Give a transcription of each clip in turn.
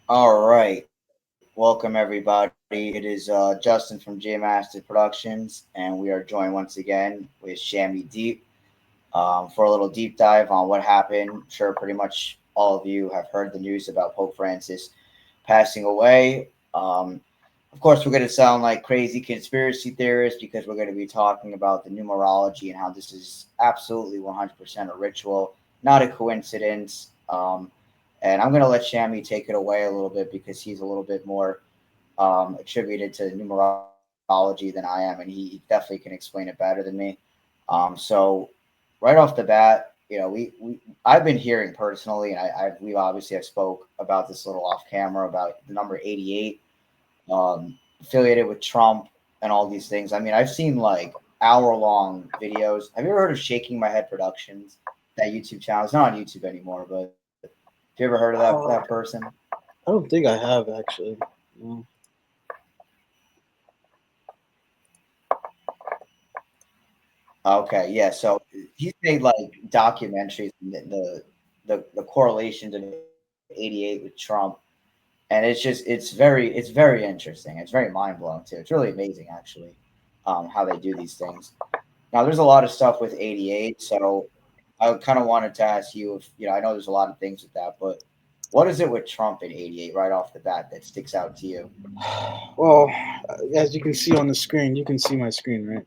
All right. Welcome, everybody. It is Justin from jmasterprodcutions, and we are joined once again with Shammy Deep for a little deep dive on what happened. I'm sure pretty much all of you have heard the news about Pope Francis passing away. Of course, we're going to sound like crazy conspiracy theorists because we're going to be talking about the numerology and how this is absolutely 100% a ritual, not a coincidence. And I'm going to let Shammy take it away a little bit because he's a little bit more attributed to numerology than I am, and he definitely can explain it better than me. So right off the bat, we I've been hearing personally, and we obviously have spoke about this a little off camera about the number 88 affiliated with Trump and all these things. I mean, I've seen like hour-long videos. Have you ever heard of Shaking My Head Productions? That YouTube channel. It's not on YouTube anymore, but have you ever heard of that Uh, person? I don't think I have actually. Mm. Okay, yeah. So he's made like documentaries and the correlations of 88 with Trump, and it's very interesting. It's very mind blowing too. It's really amazing actually, how they do these things. Now there's a lot of stuff with 88, so I kind of wanted to ask you if I know there's a lot of things with that, but what is it with Trump in 88 right off the bat that sticks out to you? Well, as you can see on the screen, you can see my screen, right?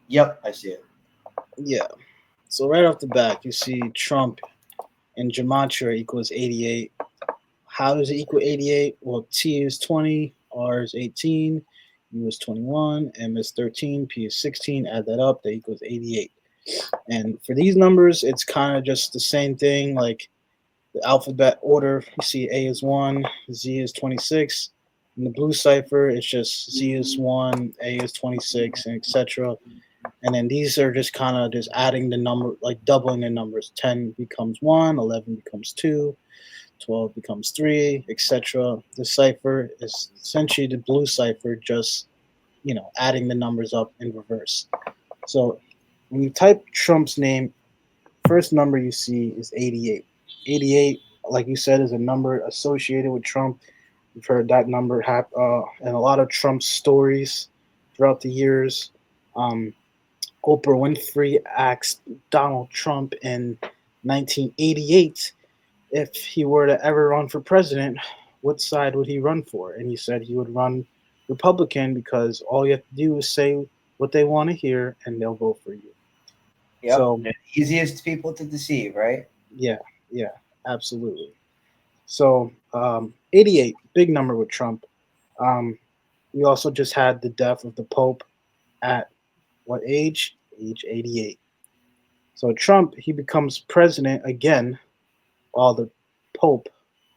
Yep, I see it. Yeah. So right off the bat, you see Trump and gematria equals 88. How does it equal 88? Well, T is 20, R is 18, U is 21, M is 13, P is 16. Add that up, that equals 88. And for these numbers, it's kind of just the same thing. Like the alphabet order, you see A is 1, Z is 26. In the blue cipher, it's just Z is 1, A is 26, and etc. And then these are just kind of just adding the number, like doubling the numbers. 10 becomes 1, 11 becomes 2, 12 becomes 3, etc. The cipher is essentially the blue cipher, just, adding the numbers up in reverse. So when you type Trump's name, first number you see is 88. 88, like you said, is a number associated with Trump. You've heard that number and a lot of Trump's stories throughout the years. Um, Oprah Winfrey asked Donald Trump in 1988 if he were to ever run for president, what side would he run for? And he said he would run Republican because all you have to do is say what they want to hear and they'll vote for you. Yep, So, the easiest people to deceive, right? yeah, yeah, absolutely. So 88, big number with Trump. Um, we also just had the death of the Pope at what age? Age 88. So Trump, he becomes president again, while the Pope,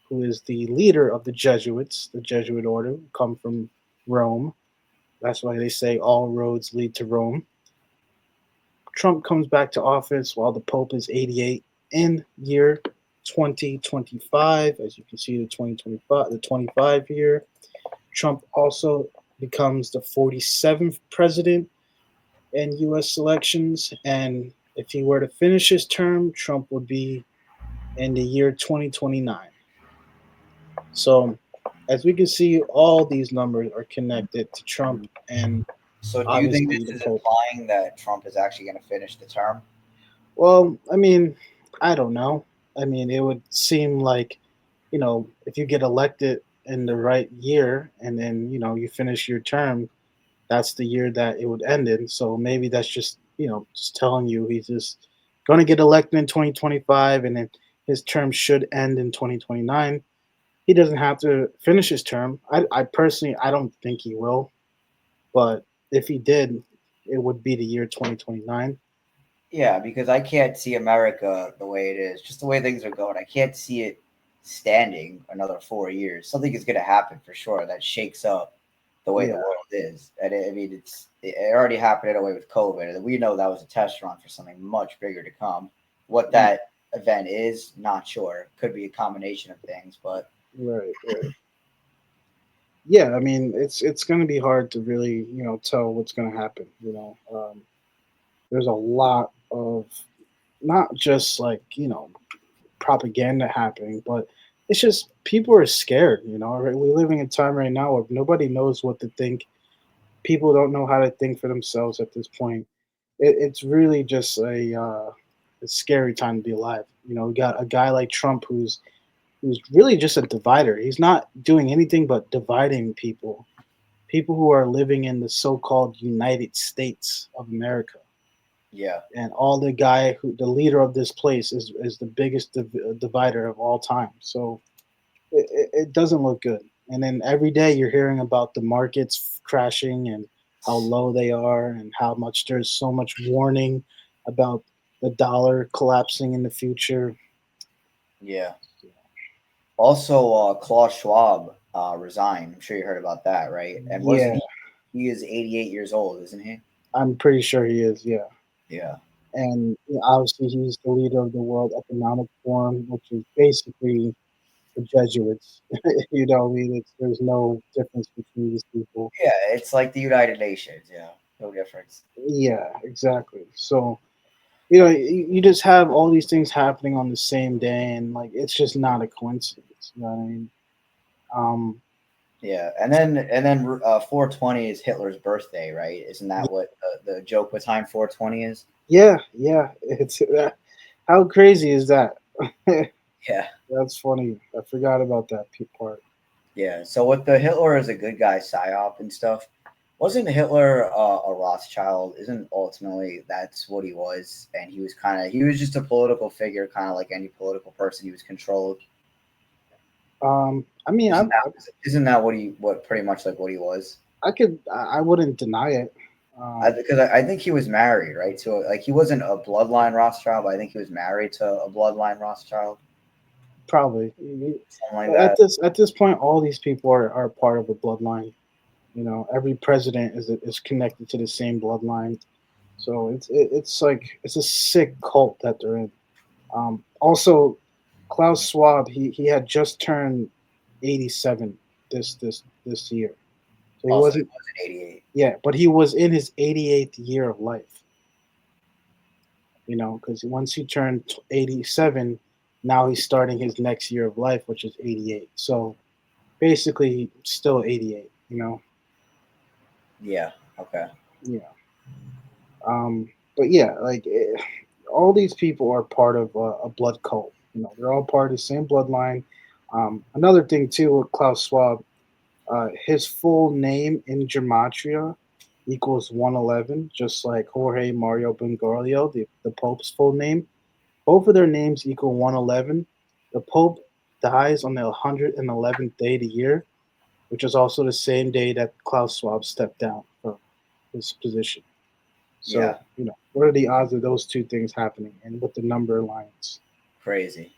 who is the leader of the Jesuits, the Jesuit order, come from Rome. That's why they say all roads lead to Rome. Trump comes back to office while the Pope is 88 in year 2025. As you can see, the 2025, the 25 year. Trump also becomes the 47th president in U.S. elections, and if he were to finish his term, Trump would be in the year 2029. So, as we can see, all these numbers are connected to Trump and So do you think obviously this the is Pope. implying that Trump is actually going to finish the term? Well, I mean, I don't know. I mean, it would seem like, if you get elected in the right year and then, you finish your term, that's the year that it would end in. So maybe that's just, just telling you he's just going to get elected in 2025 and then his term should end in 2029. He doesn't have to finish his term. I personally, I don't think he will. But if he did, it would be the year 2029. Yeah, because I can't see America the way it is, just the way things are going. I can't see it standing another 4 years. Something is going to happen for sure that shakes up the way the Yeah, world is. And I mean, it already happened in a way with COVID, and we know that was a test run for something much bigger to come. What yeah, that event is, not sure. Could be a combination of things, but right, right. Yeah, I mean, it's going to be hard to really, tell what's going to happen. There's a lot of not just like propaganda happening, but it's just people are scared. Right? We're living in a time right now where nobody knows what to think. People don't know how to think for themselves at this point. It's really just a scary time to be alive. We got a guy like Trump who's really just a divider. He's not doing anything but dividing people who are living in the so-called United States of America. Yeah, And all the leader of this place is the biggest divider of all time. So it doesn't look good. And then every day you're hearing about the markets crashing and how low they are and how much there's so much warning about the dollar collapsing in the future. yeah. Also, Klaus Schwab resigned. I'm sure you heard about that, right? And wasn't Yeah, he? He is 88 years old, isn't he? I'm pretty sure he is. Yeah. Yeah, And obviously he's the leader of the World Economic Forum, which is basically the Jesuits. I mean, there's no difference between these people. yeah. It's like the United Nations. Yeah, no difference. Yeah, exactly. So you just have all these things happening on the same day, and like it's just not a coincidence. You know what I mean? Um, Yeah, and then 420 is Hitler's birthday, right? Isn't that what the joke behind 420 is? yeah, yeah. It's how crazy is that? Yeah, That's funny. I forgot about that part. yeah. So with the Hitler as a good guy psyop and stuff, wasn't Hitler a Rothschild? Isn't ultimately that's what he was, and he was just a political figure, kind of like any political person. He was controlled. I mean, Isn't that what pretty much like what he was? I wouldn't deny it. Um, Because I think he was married, right? So like he wasn't a bloodline Rothschild, but I think he was married to a bloodline Rothschild, Probably. something like At that. this point, all these people are part of a bloodline. Every president is connected to the same bloodline. So it's like it's a sick cult that they're in. Also, Klaus Schwab he had just turned 87 this year. So he Also, he wasn't was in '88. yeah, but he was in his 88th year of life. Because once he turned 87, now he's starting his next year of life, which is 88. So basically, still 88. Yeah. Okay. Yeah. But yeah, like all these people are part of a blood cult. They're all part of the same bloodline. Another thing too with Klaus Schwab, his full name in gematria equals 111, just like Jorge Mario Bergoglio, the Pope's full name. Both of their names equal 111. The Pope dies on the 111th day of the year, which is also the same day that Klaus Schwab stepped down from his position. Yeah. So, what are the odds of those two things happening and with the number lines? Crazy.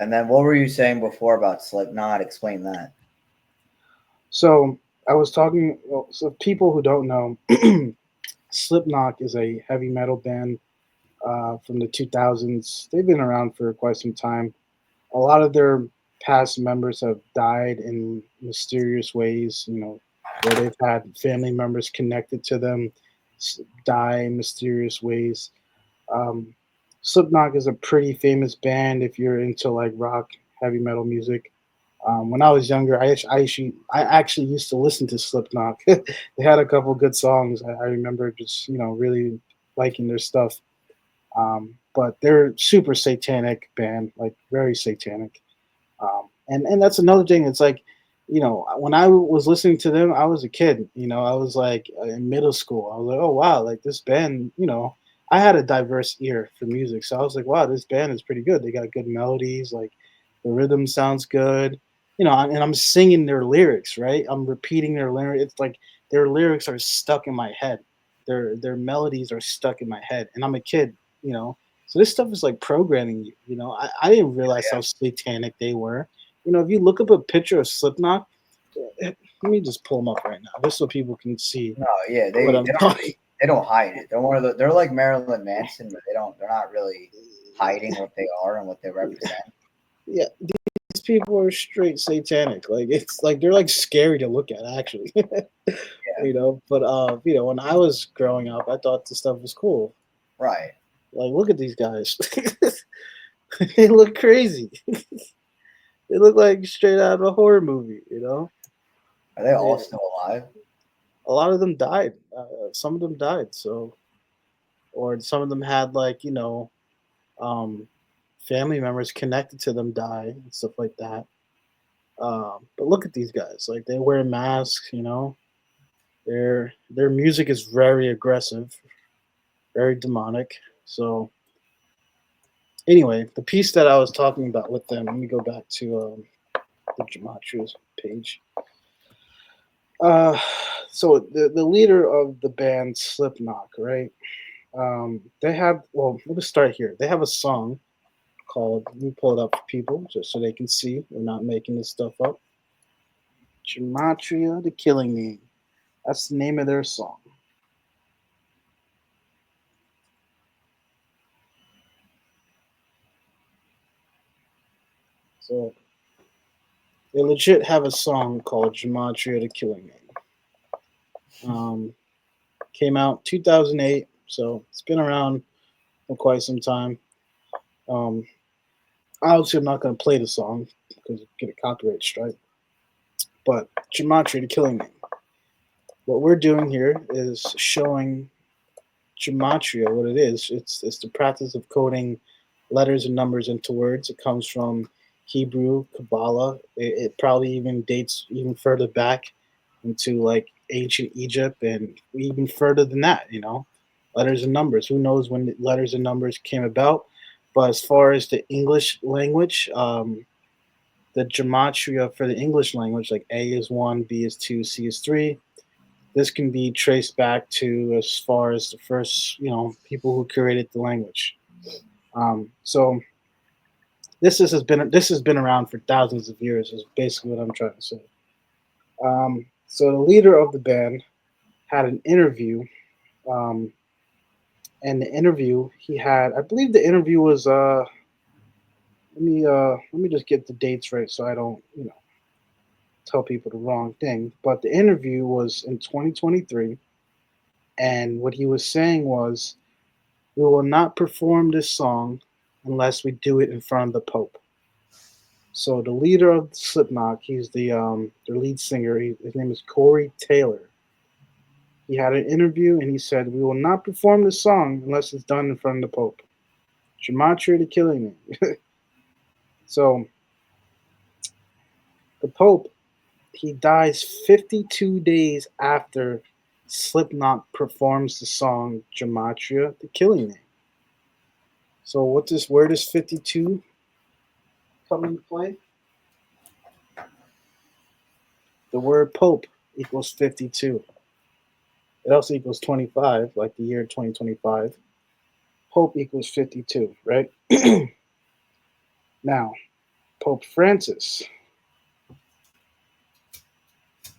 And then what were you saying before about Slipknot? Explain that. So, I was talking, well, so people who don't know, Slipknot is a heavy metal band from the 2000s. They've been around for quite some time. A lot of their past members have died in mysterious ways, where they've had family members connected to them die in mysterious ways. Um, Slipknot is a pretty famous band if you're into like rock, heavy metal music. When I was younger, I actually used to listen to Slipknot. They had a couple good songs. I remember just really liking their stuff. But they're super satanic band, like very satanic. And that's another thing. It's like, when I was listening to them, I was a kid. I was like in middle school. I was like, oh wow, like this band. I had a diverse ear for music, so I was like, wow, this band is pretty good. They got good melodies. Like the rhythm sounds good. And I'm singing their lyrics, right? I'm repeating their lyrics. It's like their lyrics are stuck in my head. Their melodies are stuck in my head, and I'm a kid. You know, so this stuff is like programming you. I didn't realize how satanic they were. If you look up a picture of Slipknot, let me just pull them up right now, just so people can see No, yeah, what I'm talking. they don't hide it. They're one of the they're like Marilyn Manson, but they're not really hiding what they are and what they represent. Yeah, these people are straight satanic. Like it's like they're like scary to look at, actually. Yeah, But when I was growing up, I thought this stuff was cool. right. Like, look at these guys. They look crazy. They look like straight out of a horror movie. Are they all They, still alive? a lot of them died. Some of them died. So, or some of them had like um, family members connected to them die and stuff like that. But look at these guys. Like they wear masks. Their music is very aggressive, very demonic. So anyway, the piece that I was talking about with them. Let me go back to the Gematria's page. Uh, so the leader of the band Slipknot, right? They have well. Let me start here. They have a song called. Let me pull it up for people just so they can see. We're not making this stuff up. Gematria, the Killing Me. That's the name of their song. So they legit have a song called Gematria, the Killing Me. Um, Came out 2008, so it's been around for quite some time. Um, Obviously, I'm not going to play the song because you get a copyright strike. But Gematria, the Killing Me. What we're doing here is showing gematria what it is. It's the practice of coding letters and numbers into words. It comes from Hebrew, Kabbalah. It probably even dates even further back into like ancient Egypt and even further than that. Letters and numbers. Who knows when the letters and numbers came about? But as far as the English language, the gematria for the English language, like A is 1, B is 2, C is 3, this can be traced back to as far as the first, people who created the language. So this has been around for thousands of years. Is basically what I'm trying to say. So the leader of the band had an interview, um, and the interview he had, I believe the interview was. Let me just get the dates right so I don't tell people the wrong thing. But the interview was in 2023, and what he was saying was, "We will not perform this song unless we do it in front of the Pope." So the leader of Slipknot, he's the lead singer. His name is Corey Taylor. He had an interview and he said, "We will not perform this song unless it's done in front of the Pope." Gematria, the Killing Me. So the Pope, he dies 52 days after Slipknot performs the song Gematria, the Killing Me. So where does 52 come into play? The word Pope equals 52. It also equals 25, like the year 2025. Pope equals 52, right? Now, Pope Francis, let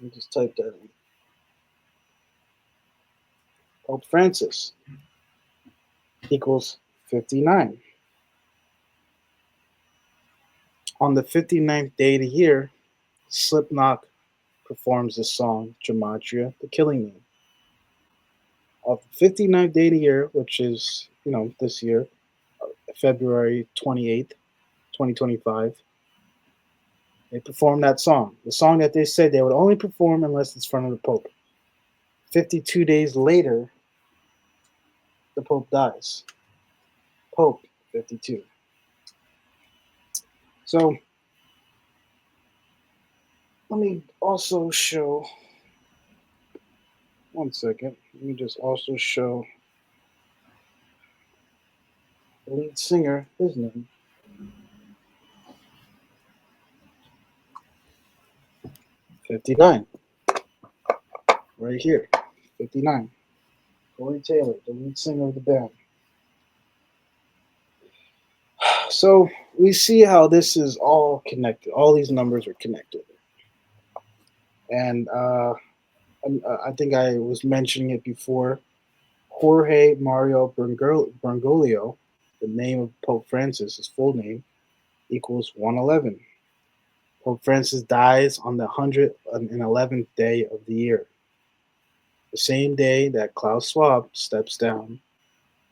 me just type that in. Pope Francis equals 59. On the 59th day of the year, Slipknot performs the song Gematria, the Killing Me. On the 59th day of the year, which is, this year, February 28th, 2025, they perform that song. The song that they said they would only perform unless it's in front of the Pope. 52 days later, the Pope dies. Pope 52. So let me also show, one second, let me just also show the lead singer, his name, 59, right here, 59. Corey Taylor, the lead singer of the band. So we see how this is all connected. All these numbers are connected. And I think I was mentioning it before. Jorge Mario Bergoglio, the name of Pope Francis, his full name, equals 111. Pope Francis dies on the 111th day of the year, the same day that Klaus Schwab steps down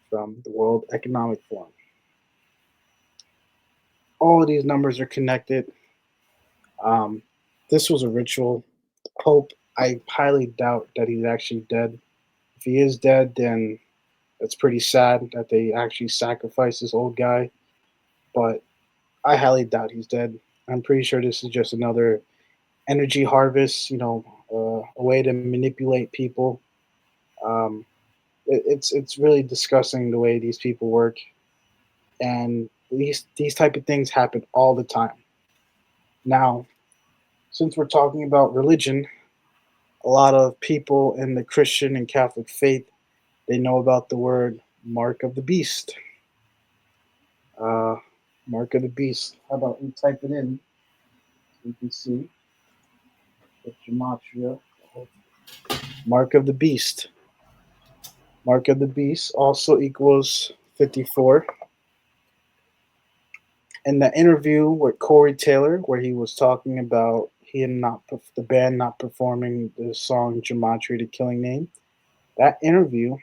from the World Economic Forum. All of these numbers are connected. Um, this was a ritual. Pope, I highly doubt that he's actually dead. If he is dead, then it's pretty sad that they actually sacrificed this old guy. But I highly doubt he's dead. I'm pretty sure this is just another energy harvest, a way to manipulate people. Um, it's really disgusting the way these people work, and these type of things happen all the time. Now, since we're talking about religion, a lot of people in the Christian and Catholic faith they know about the word mark of the beast. Uh, Mark of the beast. How about we type it in so we can see the gematria. Mark of the beast. Mark of the beast also equals 54. In the interview with Corey Taylor, where he was talking about he and not the band not performing the song Gematria, the Killing Name, that interview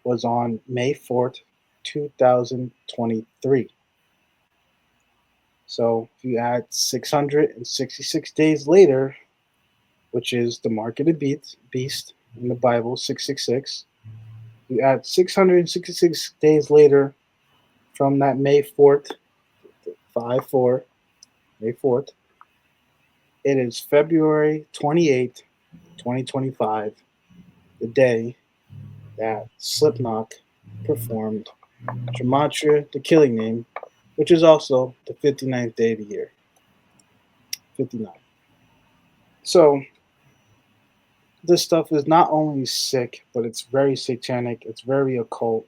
was on May 4th, 2023. So if you add 666 days later, which is the mark of the beast in the Bible, 666, you add 666 days later from that May 4th, 5 4, May 4th, it is February 28th, 2025, the day that Slipknot performed Gematria, the Killing Name, which is also the 59th day of the year. 59. So this stuff is not only sick, but it's very satanic, it's very occult,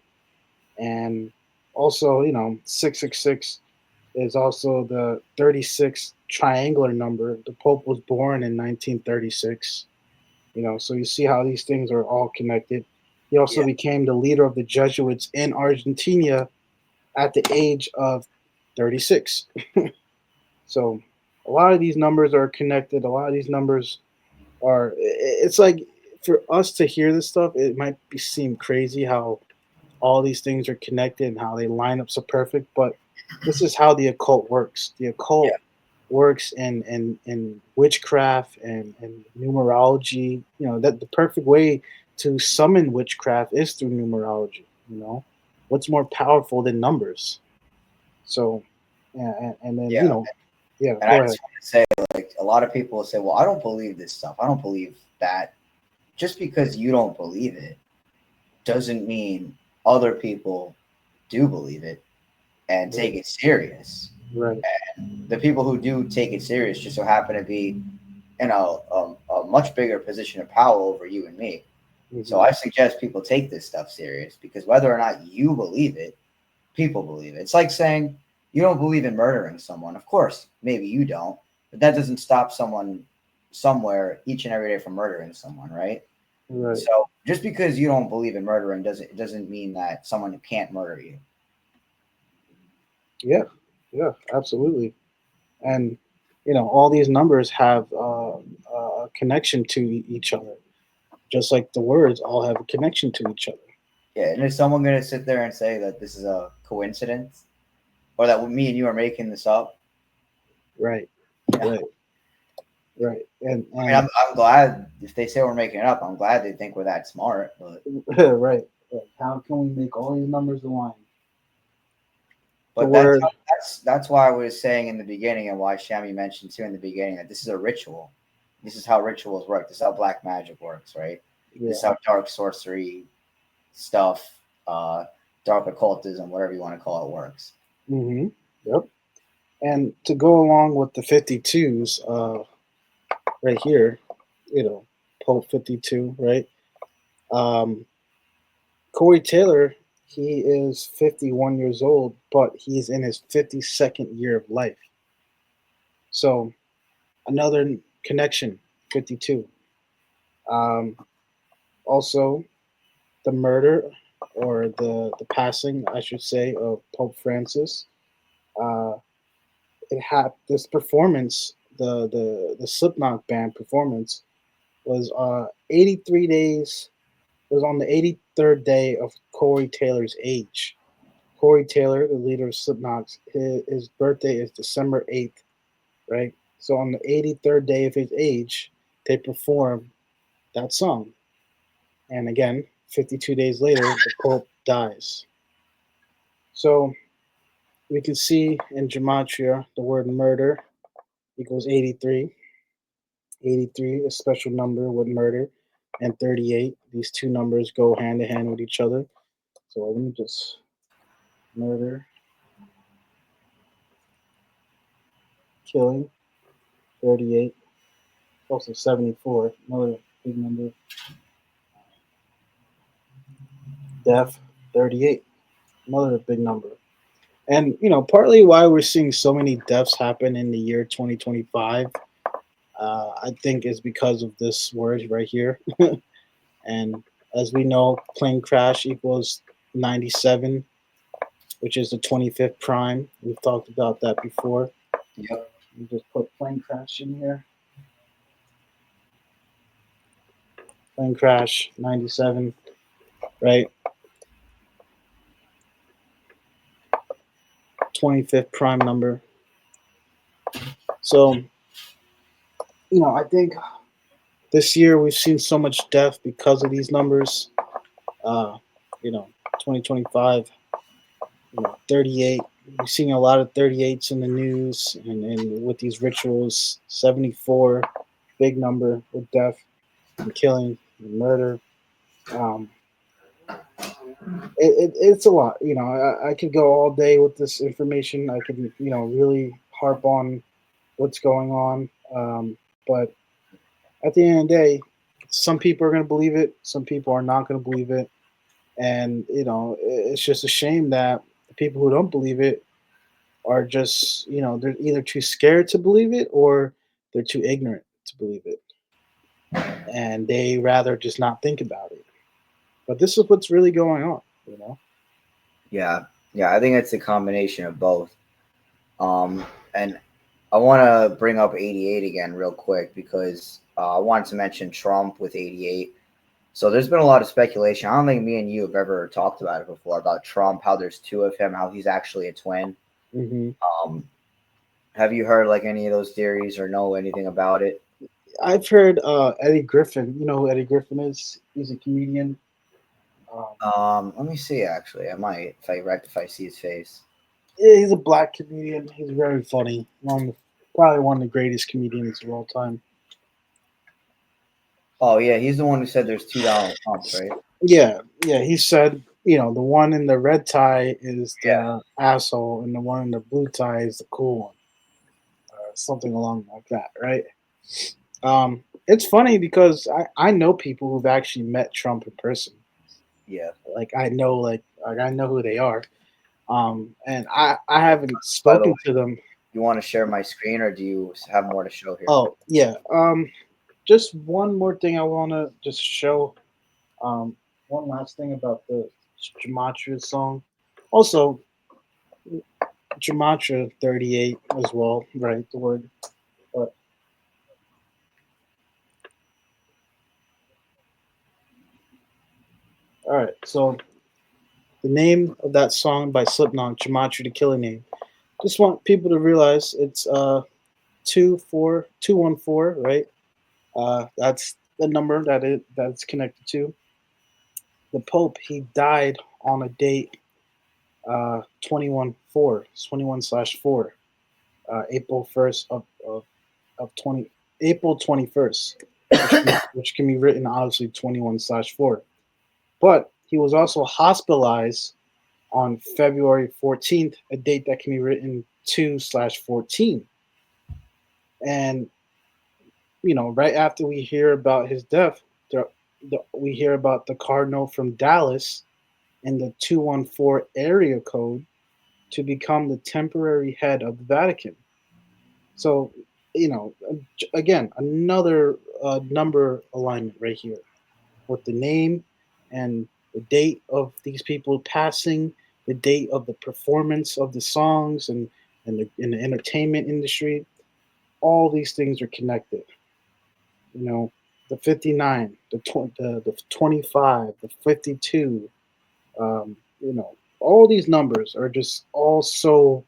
and also, 666 is also the 36th triangular number. The Pope was born in 1936. So you see how these things are all connected. He also Yeah, became the leader of the Jesuits in Argentina at the age of 36. So a lot of these numbers are connected. A lot of these numbers are. It's like for us to hear this stuff, it might seem crazy how all these things are connected and how they line up so perfect. But this is how the occult works. The yeah, occult works in witchcraft and numerology. That the perfect way to summon witchcraft is through numerology. What's more powerful than numbers? So, yeah, and then yeah. yeah, And I go ahead. just want to say, like, a lot of people will say, "Well, I don't believe this stuff. I don't believe that." Just because you don't believe it doesn't mean other people do believe it and take Right, it serious. right. The people who do take it serious just so happen to be in a much bigger position of power over you and me. So Hmm. I suggest people take this stuff serious because whether or not you believe it, people believe it. It's like saying you don't believe in murdering someone. Of course, maybe you don't, but that doesn't stop someone somewhere each and every day from murdering someone, right? Right. So just because you don't believe in murdering doesn't mean that someone can't murder you. Yeah, yeah, absolutely. And all these numbers have a connection to each other, just like the words all have a connection to each other. Yeah, and is someone gonna sit there and say that this is a coincidence or that me and you are making this up? Right, Yeah. right, right. And I mean, I'm glad if they say we're making it up. I'm glad they think we're that smart. But right, right. How can we make all these numbers align? The but word, that's why I was saying in the beginning, and why Shami mentioned too in the beginning, that this is a ritual. This is how rituals work. This is how black magic works, right? This is yeah. how dark sorcery stuff, uh, dark occultism, whatever you want to call it, works. Mm-hmm. Yep. And to go along with the 52s, right here, Pope 52, right? Um, Corey Taylor, he is 51 years old, but he's in his 52nd year of life. So another connection, 52. Um, Also, the murder or the passing, I should say, of Pope Francis. Uh, it had this performance, the Slipknot band performance was 83 days. It was on the 83rd day of Corey Taylor's age. Corey Taylor, the leader of Slipknot, his birthday is December 8th, right? So on the 83rd day of his age, they perform that song. And again, 52 days later, the Pope dies. So we can see in Gematria the word murder equals 83. 83, a special number with murder, and 38. These two numbers go hand in hand with each other. So let me just murder, killing, 38. Also 74, another big number. Death, 38, another big number. And partly why we're seeing so many deaths happen in the year 2025, I think, is because of this word right here. And as we know, plane crash equals 97, which is the 25th prime. We've talked about that before. Yep. You just put plane crash in here. Plane crash, 97, right? 25th prime number. So, I think this year we've seen so much death because of these numbers. Uh, 2025, 38. We're seeing a lot of 38s in the news and with these rituals. 74, big number with death and killing and murder. Um, it's a lot. I could go all day with this information. I could, really harp on what's going on. But at the end of the day, some people are going to believe it. Some people are not going to believe it. And, it's just a shame that the people who don't believe it are just, they're either too scared to believe it or they're too ignorant to believe it. And they rather just not think about it. But this is what's really going on. Yeah. Yeah. I think it's a combination of both. And I want to bring up 88 again real quick because I wanted to mention Trump with 88. So there's been a lot of speculation. I don't think me and you have ever talked about it before about Trump, how there's two of him, how he's actually a twin. Hmm. Um, have you heard like any of those theories or know anything about it? I've heard Eddie Griffin. You know who Eddie Griffin is? He's a comedian. Um, Let me see. Actually, I might if I see his face. yeah, he's a black comedian. He's very funny. Probably one of the greatest comedians of all time. Oh yeah, he's the one who said there's two Donald Trumps, right? Yeah, yeah. He said, the one in the red tie is Yeah. the asshole, and the one in the blue tie is the cool one, or something along like that, right? It's funny because I know people who've actually met Trump in person. Yeah. Like I know who they are. And I haven't By the way, spoken to them. you want to share my screen or do you have more to show here? Oh yeah. Just one more thing I want to just show. Um, one last thing about the Gematria song. Also, Gematria 38 as well, right? The word. But all right. So the name of that song by Slipknot, Gematria, the Killer Name. Just want people to realize it's 24214, right? That's the number that's connected to. The Pope, he died on a date 21/4, 21/4, April 1st of 20, April 21st, which can be written obviously 21/4. But he was also hospitalized on February 14th, a date that can be written 2/14. And, right after we hear about his death, we hear about the cardinal from Dallas and the 214 area code to become the temporary head of the Vatican. So, again, another number alignment right here with the name and the date of these people passing, the date of the performance of the songs, and in the entertainment industry. All these things are connected. The 59, the 25, the 52. Um, you know, all these numbers are just all so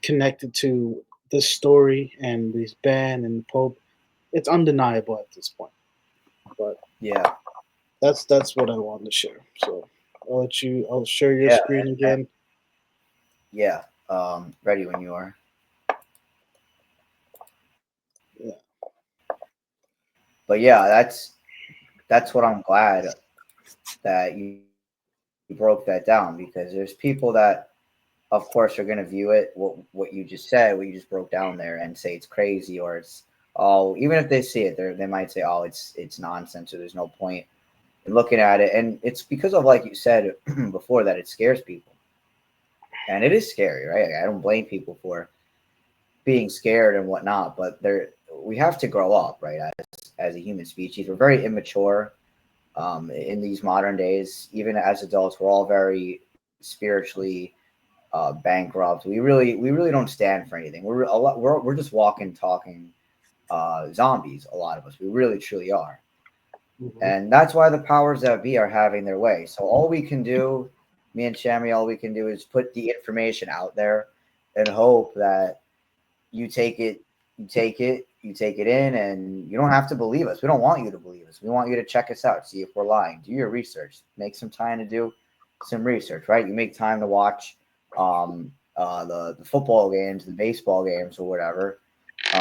connected to this story and this band and the Pope. It's undeniable at this point. But Yeah, that's what I wanted to share. So I'll let you. I'll share your yeah, screen and again. yeah. Ready when you are. Yeah. But yeah, that's what I'm glad that you broke that down, because there's people that, of course, are going to view it what you just said, what you just broke down there, and say it's crazy, or it's, oh, even if they see it, they might say, oh, it's nonsense, or there's no point in looking at it, and it's because of, like you said before, that it scares people, and it is scary, right? I don't blame people for being scared and whatnot, but we have to grow up, right? As a human species, we're very immature in these modern days. Even as adults, we're all very spiritually bankrupt. We really don't stand for anything. We're just walking, talking zombies. A lot of us, we really truly are, Hmm. and that's why the powers that be are having their way. So all we can do, me and Shammy, all we can do is put the information out there and hope that you take it, you take it in, and you don't have to believe us. We don't want you to believe us. We want you to check us out, see if we're lying. Do your research. Make some time to do some research, right? You make time to watch the football games, the baseball games, or whatever,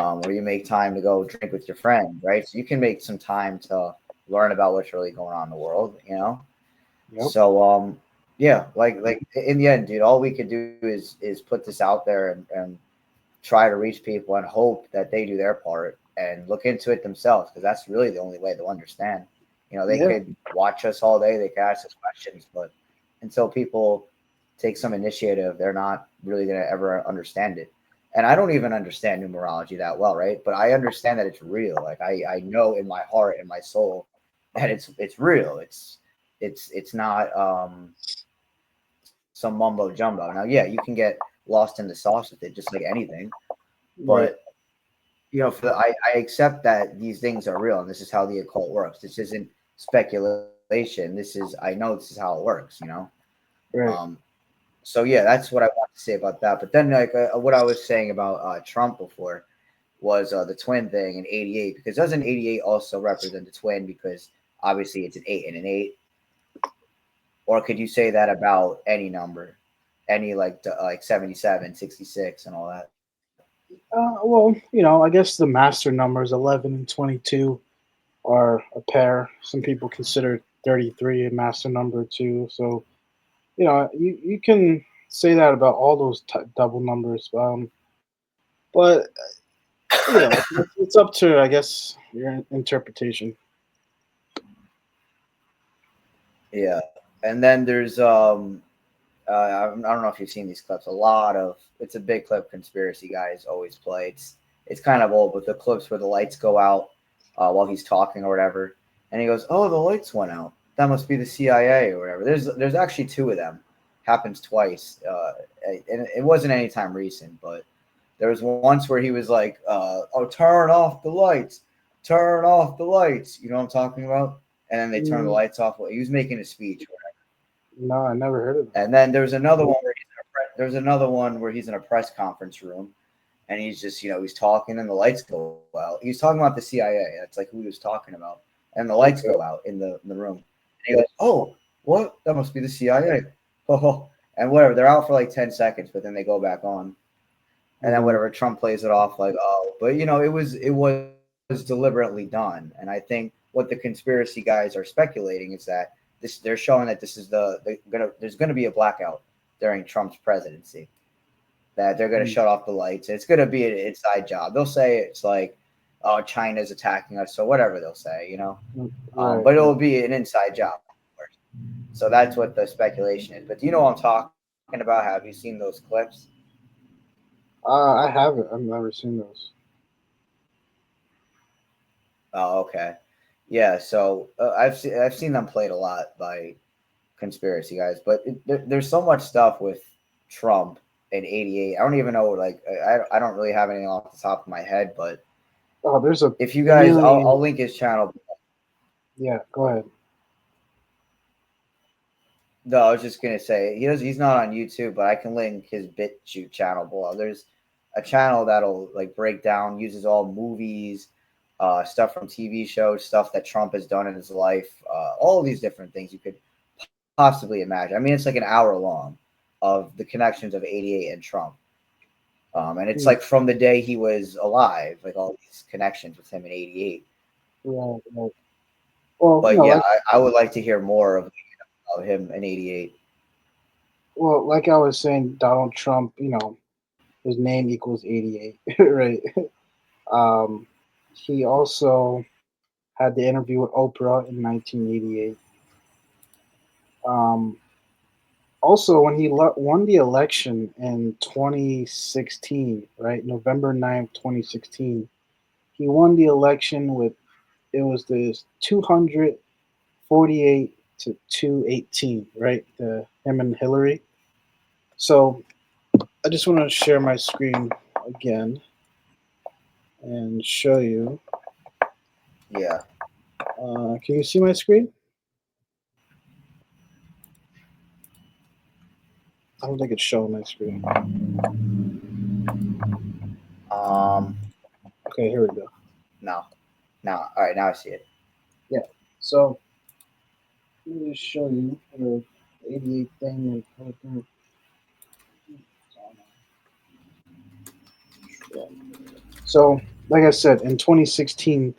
or you make time to go drink with your friend, right? So you can make some time to learn about what's really going on in the world, you know. Yep. So yeah, like in the end, dude, all we could do is put this out there and try to reach people and hope that they do their part and look into it themselves, because that's really the only way they'll understand. You know, they Yeah. could watch us all day, they could ask us questions, but until people take some initiative, they're not really going to ever understand it. And I don't even understand numerology that well, right? But I understand that it's real. Like I know in my heart and my soul that it's real. It's not some mumbo jumbo. Now, yeah, you can get lost in the sauce with it, just like anything. Right. But I accept that these things are real, and this is how the occult works. This isn't speculation. I know this is how it works. Um, Right. so yeah, that's what I want to say about that. But then, like what I was saying about Trump before was the twin thing in '88, because doesn't '88 also represent the twin? Because obviously it's an eight and an eight, or could you say that about any number, any like 77, 66, and all that? Well, I guess the master numbers 11 and 22 are a pair. Some people consider 33 a master number too. So you can say that about all those double numbers. But it's up to, I guess, your interpretation. Yeah, and then there's I don't know if you've seen these clips. It's a big clip. Conspiracy guys always play. It's kind of old, but the clips where the lights go out while he's talking or whatever, and he goes, "Oh, the lights went out. That must be the CIA or whatever." There's actually two of them. Happens twice, and it wasn't any time recent, but there was once where he was like, "Oh, turn off the lights, turn off the lights." You know what I'm talking about? And then they turn the Mm, lights off. Well, he was making a speech. no, I never heard of that. And then there's another one where he's in a press conference room, and he's just, he's talking and the lights go out. He's talking about the CIA. That's like who he was talking about. And the lights go Okay. out in the room. And he goes, "Oh, what? That must be the CIA." Oh, and whatever. They're out for like 10 seconds, but then they go back on. And then Hmm. whatever, Trump plays it off like, "Oh," but it was deliberately done. And I think what the conspiracy guys are speculating is that they're showing that this is there's gonna be a blackout during Trump's presidency, that they're going to shut off the lights. It's going to be an inside job. They'll say it's like, "Oh, China's attacking us," so whatever they'll say. Right. But it'll Right. be an inside job, of course. So that's what the speculation is. But do you know what I'm talking about? Have you seen those clips? I haven't. I've never seen those. Oh, okay. Yeah. So I've seen them played a lot by conspiracy guys, but there's so much stuff with Trump in '88. I don't even know. Like I don't really have anything off the top of my head, but Oh, there's a if you guys, I'll link million. his channel. Yeah. Go ahead. No, I was just gonna say he's not on YouTube, but I can link his Bitchute channel below. There's a channel that'll like break down, uses all movies, stuff from TV shows, stuff that Trump has done in his life, all of these different things you could possibly imagine. I mean, it's like an hour long of the connections of '88 and Trump, and it's Hmm. like from the day he was alive, like all these connections with him in '88. Right, right. Well, But yeah, like I would like to hear more of him in '88. like I was saying, Donald Trump, his name equals 88, right? Um, he also had the interview with Oprah in 1988. Um, Also, when he won the election in 2016, right, November 9th, 2016, he won the election with, it was this 248 to 218, right? Him and Hillary. So I just want to share my screen again and show you. Yeah. Can you see my screen? I don't think it's showing my screen. Um. Okay, here we go. No. No. All right. Now I see it. Yeah. So let me just show you the 88 thing and everything. So, like I said, in 2016,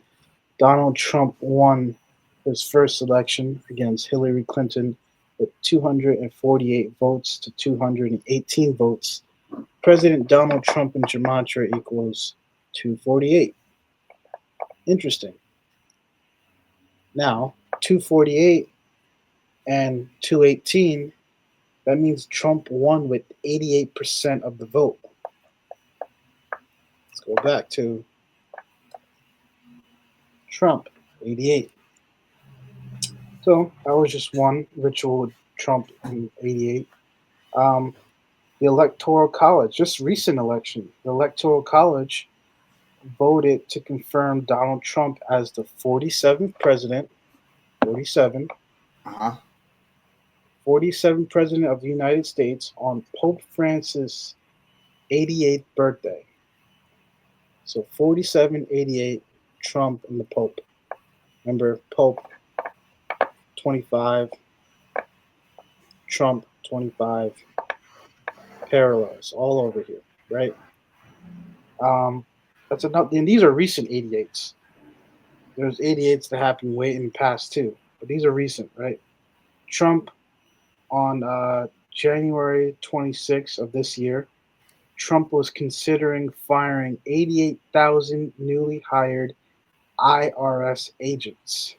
Donald Trump won his first election against Hillary Clinton with 248 votes to 218 votes. President Donald Trump in Gematria equals 248. Interesting. Now, 248 and 218, that means Trump won with 88% of the vote. Let's go back to Trump, 88. So that was just one ritual with Trump in '88. Um, the Electoral College, just recent election, the Electoral College voted to confirm Donald Trump as the 47th president, 47, Uh huh. 47th president of the United States on Pope Francis' 88th birthday. So 47, 88, Trump and the Pope. Remember, Pope 25, Trump 25, parallels all over here, right? Um, that's enough. And these are recent 88s. There's 88s that happened way in the past too, but these are recent, right? Trump on January 26th of this year, Trump was considering firing 88,000 newly hired IRS agents.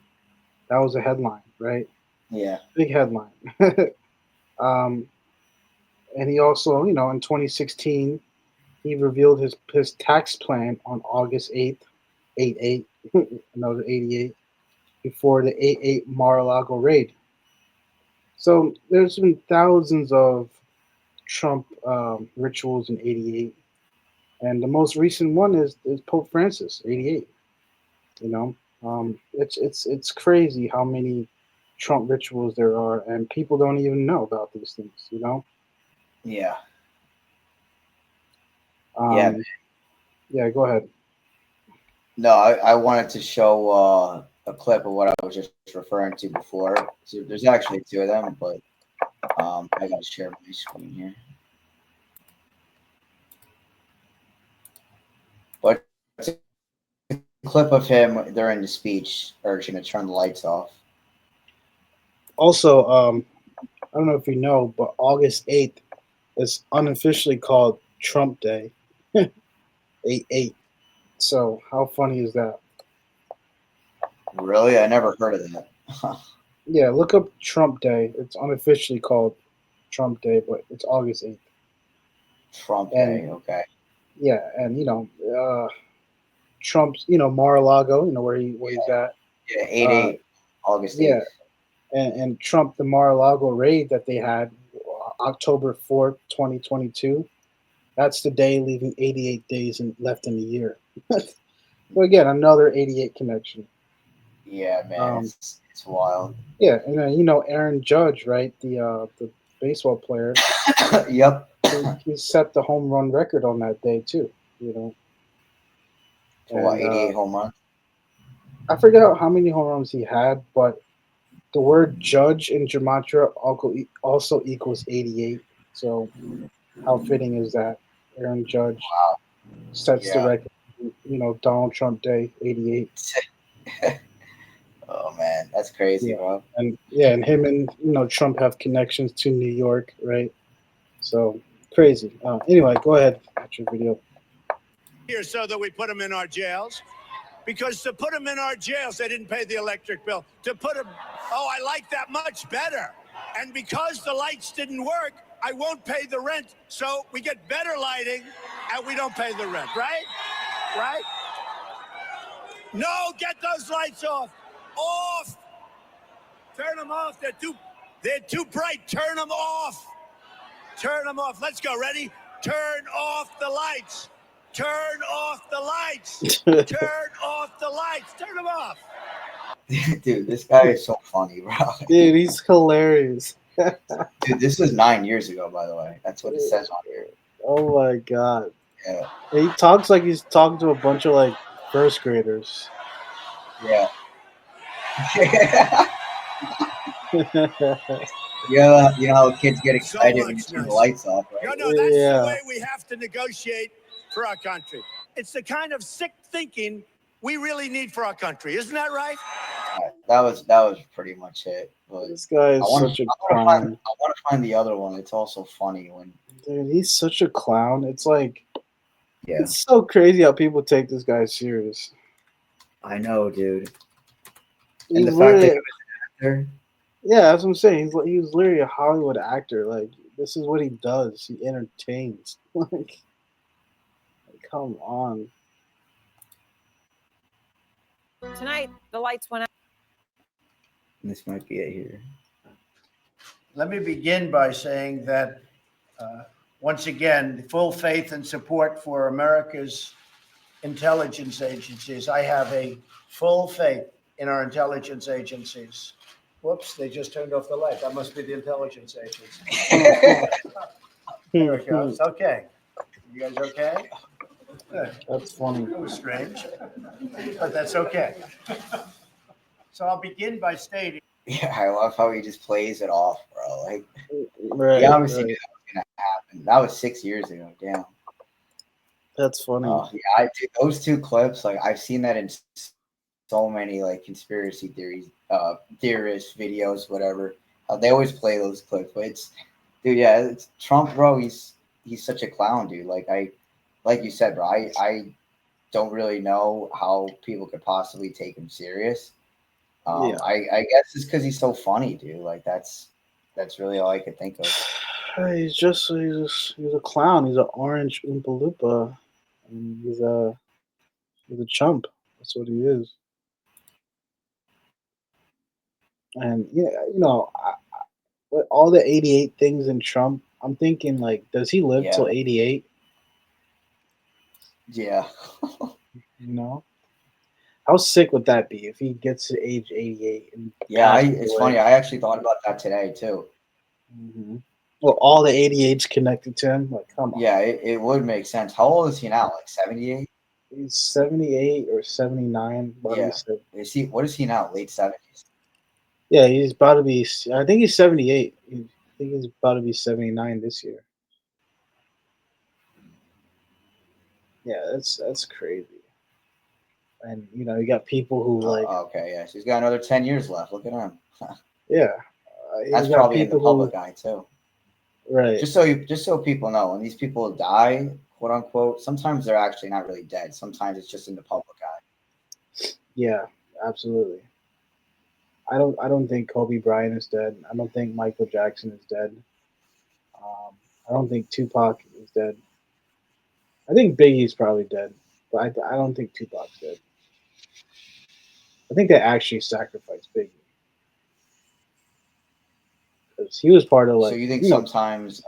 That was a headline, right? Yeah. Big headline. um, and he also, in 2016, he revealed his tax plan on August 8th, 88, another 88, before the 88 Mar-a-Lago raid. So there's been thousands of Trump rituals in '88, and the most recent one is Pope Francis, '88. You know, it's crazy how many Trump rituals there are, and people don't even know about these things. Yeah. Yeah. Um, yeah, go ahead. No, I wanted to show a clip of what I was just referring to before. So there's actually two of them, but I gotta share my screen here. But it's a clip of him during the speech urging to turn the lights off. Also, I don't know if you know, but August 8th is unofficially called Trump Day. 8/8. So how funny is that? Really, I never heard of that. Yeah, look up Trump Day. It's unofficially called Trump Day, but it's August 8th. Trump And Day. Okay. yeah, and Trump's, Mar-a-Lago, where he's at. Yeah. Eight Uh, eight. August yeah, 8th. and Trump, the Mar-a-Lago raid that they had, October 4th, 2022. That's the day, leaving 88 days left in the year. So again, another 88 connection. Yeah, man. Um, It's It's wild. Yeah, and Aaron Judge, right? The baseball player. Yep. He set the home run record on that day too. You know, For what, and 88 home runs? I forgot how many home runs he had, but the word judge in gematria also equals 88. So how fitting is that? Aaron Judge sets the Yeah. record. Donald Trump Day, 88. Oh man, that's crazy, Yeah, bro. and him and Trump have connections to New York, right? So crazy. Anyway, go ahead. Watch your video. Here, so that we put them in our jails. Because to put them in our jails, they didn't pay the electric bill. To put them, oh, I like that much better. And because the lights didn't work, I won't pay the rent. So we get better lighting and we don't pay the rent, right? Right? No, get those lights off. Off. Turn them off. They're too bright. Turn them off. Turn them off. Let's go. Ready? Turn off the lights. Turn off the lights. Turn off the lights. Turn them off. Dude, this guy is so funny, bro. Dude, he's hilarious. Dude, this was 9 years ago, by the way. That's what it says on here. Oh my god. Yeah. He talks like he's talking to a bunch of like first graders. Yeah. Yeah, you know how kids get So excited when you much turn the nicer. lights off, right? No, that's the Yeah. way we have to negotiate for our country. It's the kind of sick thinking we really need for our country. Isn't that right? That was pretty much it. But This guy I is want such a find clown. I want to find the other one. It's also funny when Dude, he's such a clown. It's like yeah. it's so crazy how people take this guy serious. I know, dude. And He's the fact that he literally was there, Yeah, that's what I'm saying. He's literally a Hollywood actor. Like this is what he does. He entertains. Like come on. Tonight, the lights went out. this might be it here. Let me begin by saying that, once again, full faith and support for America's intelligence agencies. I have a full faith in our intelligence agencies. Whoops, they just turned off the light. That must be the intelligence agency. There it goes. Okay. You guys okay? Good. That's funny. That was strange, but that's okay. So I'll begin by stating. Yeah, I love how he just plays it off, bro. Like Right. he obviously right. knew that was gonna happen. That was 6 years ago. Damn. That's funny. Yeah, dude, those two clips, like I've seen that in so many like conspiracy theories, theorists videos, whatever. They always play those clips, but dude, yeah, it's Trump, bro. He's such a clown, dude. Like you said, bro. I don't really know how people could possibly take him serious. Yeah. I guess it's because he's so funny, dude. Like that's really all I could think of. He's a clown. He's an orange Oompa Loompa. And he's a chump. That's what he is. And yeah, with all the 88 things in Trump, I'm thinking like, does he live till Yeah, 88? yeah. You know, how sick would that be if he gets to age 88 and Yeah, passes it's away? funny. I actually thought about that today too. Well, all the 88s connected to him. Like, come on. Yeah, it would make sense. How old is he now? Like 78? He's 78 or 79. Yeah. Said. What is he now? Late 70s? Yeah, he's about to be. I think he's 78. I think he's about to be 79 this year. Yeah, that's crazy. And you got people who like, Okay, yeah. So he's got another 10 years left. Look at him. yeah, That's you got probably in the people public who, eye too. right? Just so people know, when these people die, quote unquote, sometimes they're actually not really dead. Sometimes it's just in the public eye. Yeah, absolutely. I don't think Kobe Bryant is dead. I don't think Michael Jackson is dead. I don't think Tupac is dead. I think Biggie's probably dead, but I don't think Tupac's dead. I think they actually sacrificed Biggie because he was part of So like you think sometimes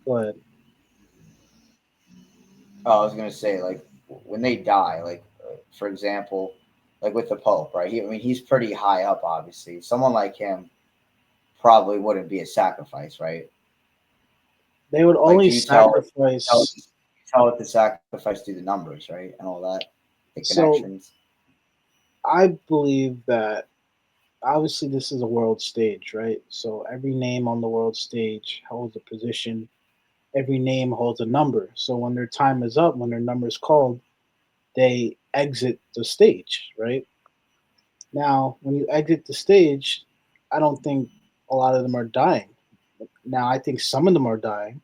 Go ahead. I was gonna say, like when they die, like for example, like with the Pope, right? I mean, he's pretty high up, obviously. Someone like him probably wouldn't be a sacrifice, right? They would Like only sacrifice. tell it to sacrifice through the numbers, right, and all that, the So connections. I believe that obviously this is a world stage, right? So every name on the world stage holds a position. Every name holds a number. So when their time is up, when their number is called, they exit the stage, right? Now, when you exit the stage, I don't think a lot of them are dying. Now, I think some of them are dying.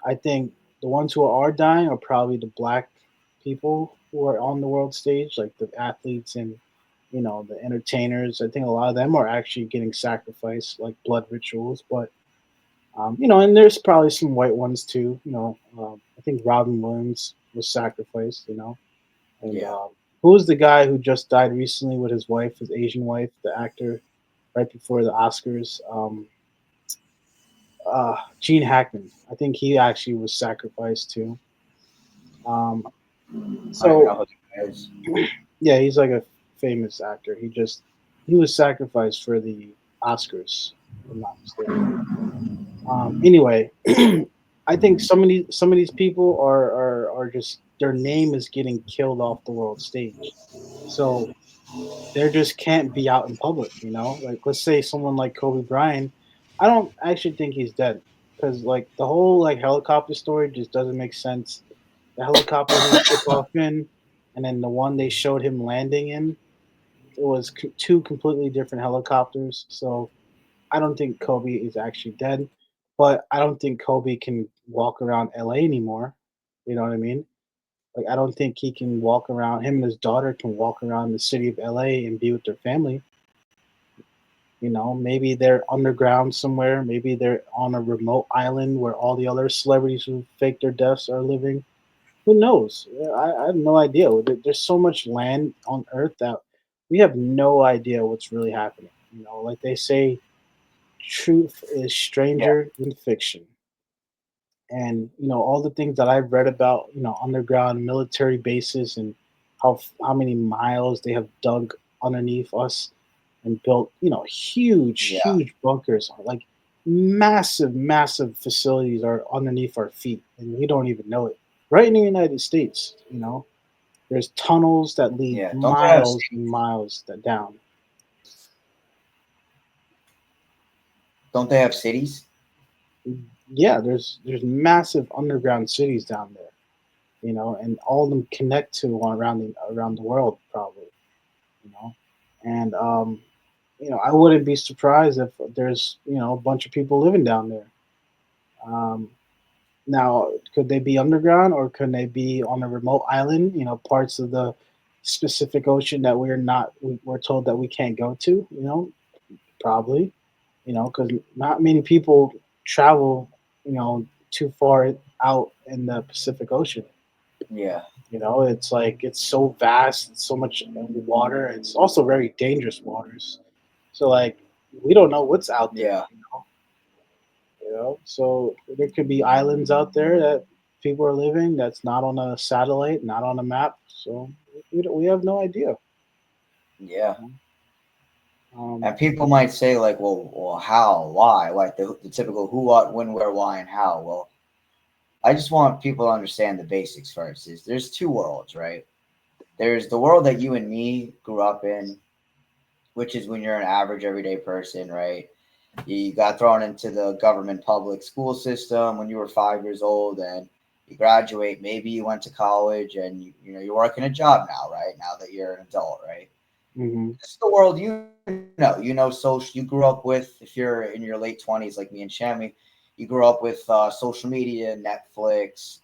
I think the ones who are dying are probably the black people who are on the world stage, like the athletes and the entertainers. I think a lot of them are actually getting sacrificed, like blood rituals. But and there's probably some white ones too. I think Robin Williams was sacrificed. And Yeah. who was the guy who just died recently with his wife, his Asian wife, the actor, right before the Oscars? Gene Hackman. I think he actually was sacrificed too. Um, I don't even know so who that is. yeah, he's like a famous actor. He was sacrificed for the Oscars, if I'm not mistaken. Anyway, I think some of these people are just their name is getting killed off the world stage, so they just can't be out in public. Like let's say someone like Kobe Bryant. I don't actually think he's dead because like the whole like helicopter story just doesn't make sense. The helicopter he took off in, and then the one they showed him landing in, it was two completely different helicopters. So I don't think Kobe is actually dead, but I don't think Kobe can walk around LA anymore. You know what I mean? Like I don't think he can walk around. Him and his daughter can walk around the city of LA and be with their family. Maybe they're underground somewhere. Maybe they're on a remote island where all the other celebrities who fake their deaths are living. Who knows? I have no idea. There's so much land on Earth that we have no idea what's really happening. Like they say, truth is Yeah. stranger than fiction. And all the things that I've read about underground military bases and how many miles they have dug underneath us and built Yeah. huge bunkers, like massive facilities are underneath our feet and we don't even know it. Right in the United States, there's tunnels that lead Yeah. Don't they have miles and miles down. cities? Yeah, there's massive underground cities down there, and all of them connect to one around the world probably, you know, and I wouldn't be surprised if there's a bunch of people living down there. Um, Now, could they be underground or could they be on a remote island? Parts of the specific ocean that we're told that we can't go to. Probably. Because not many people travel. Too far out in the Pacific Ocean. Yeah. It's like it's so vast, it's so much water. It's also very dangerous waters. So like we don't know what's out there. Yeah. So there could be islands out there that people are living that's not on a satellite, not on a map. So we have no idea. Yeah. Um, And people might say like, well, how, why, like the typical who, what, when, where, why, and how. Well, I just want people to understand the basics first. Is there's two worlds, right? There's the world that you and me grew up in, which is when you're an average everyday person, right? You got thrown into the government public school system when you were 5 years old, and you graduate. Maybe you went to college, and you're working a job now, right? Now that you're an adult, right? hmm This is the world social. You grew up with, if you're in your late 20s, like me and Shammy, you grew up with social media, Netflix,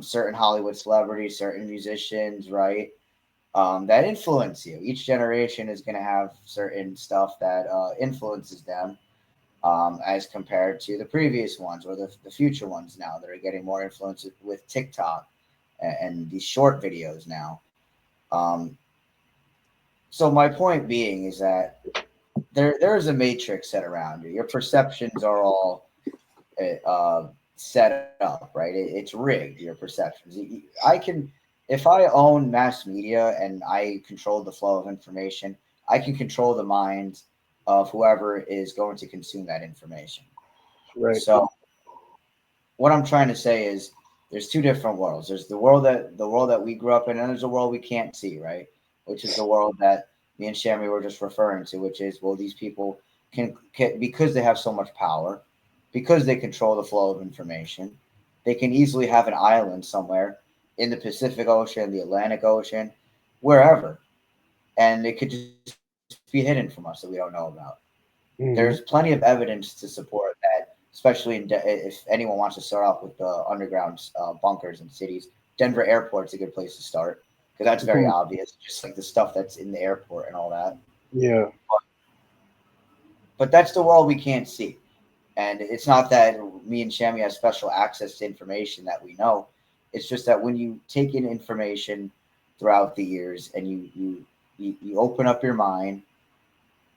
certain Hollywood celebrities, certain musicians, right? That influence you. Each generation is going to have certain stuff that influences them, as compared to the previous ones or the future ones now that are getting more influence with TikTok and these short videos now. Um, so my point being is that there is a matrix set around you. Your perceptions are all set up, right? It's rigged. Your perceptions. I can, if I own mass media and I control the flow of information, I can control the minds of whoever is going to consume that information. Right. So what I'm trying to say is there's two different worlds. There's the world that we grew up in, and there's a world we can't see, right? Which is the world that me and Shammy were just referring to, which is, well, these people can because they have so much power, because they control the flow of information, they can easily have an island somewhere in the Pacific Ocean, the Atlantic Ocean, wherever, and it could just be hidden from us that we don't know about. There's Hmm. plenty of evidence to support that, especially if anyone wants to start off with the underground bunkers in cities. Denver Airport's a good place to start because that's very Hmm. obvious, just like the stuff that's in the airport and all that. Yeah. But that's the world we can't see. And it's not that me and Shammy have special access to information that we know. It's just that when you take in information throughout the years and you open up your mind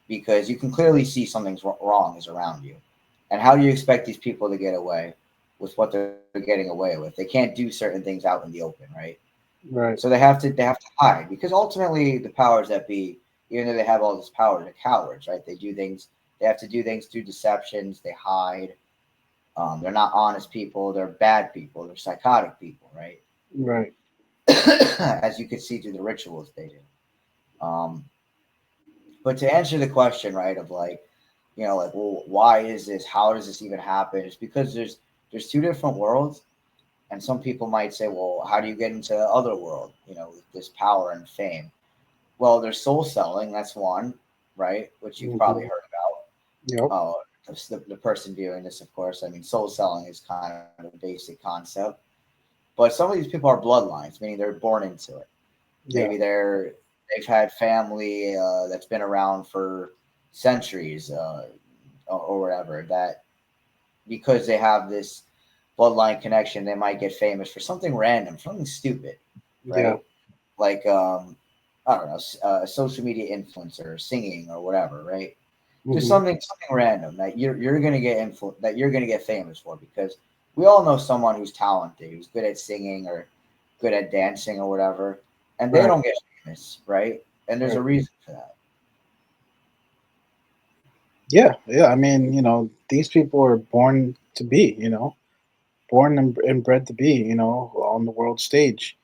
because you can clearly see something's wrong is around you. And how do you expect these people to get away with what they're getting away with? They can't do certain things out in the open, right? Right. So they have to hide because ultimately the powers that be, even though they have all this power, they're cowards, right? They do things. They have to do things through deceptions. They hide. They're not honest people. They're bad people. They're psychotic people, right? Right. As you can see through the rituals they do. But to answer the question, right, of like, like, well, why is this? How does this even happen? It's because there's two different worlds, and some people might say, well, how do you get into the other world? With this power and fame. Well, there's soul selling. That's one, right? Which you've probably Hmm. heard about. Yep. The person viewing this, of course. I mean, soul selling is kind of a basic concept, but some of these people are bloodlines, meaning they're born into it. Yeah. Maybe they've had family that's been around for centuries, or whatever. That because they have this bloodline connection, they might get famous for something random, something stupid, Yeah. right? Like I don't know, a social media influencer singing or whatever, right? Just Hmm. something random that you're gonna get that you're gonna get famous for because we all know someone who's talented, who's good at singing or good at dancing or whatever, and they Right. don't get famous, right? And there's a Right. reason for that. Yeah. Yeah. I mean, these people are born to be, born and bred to be, on the world stage.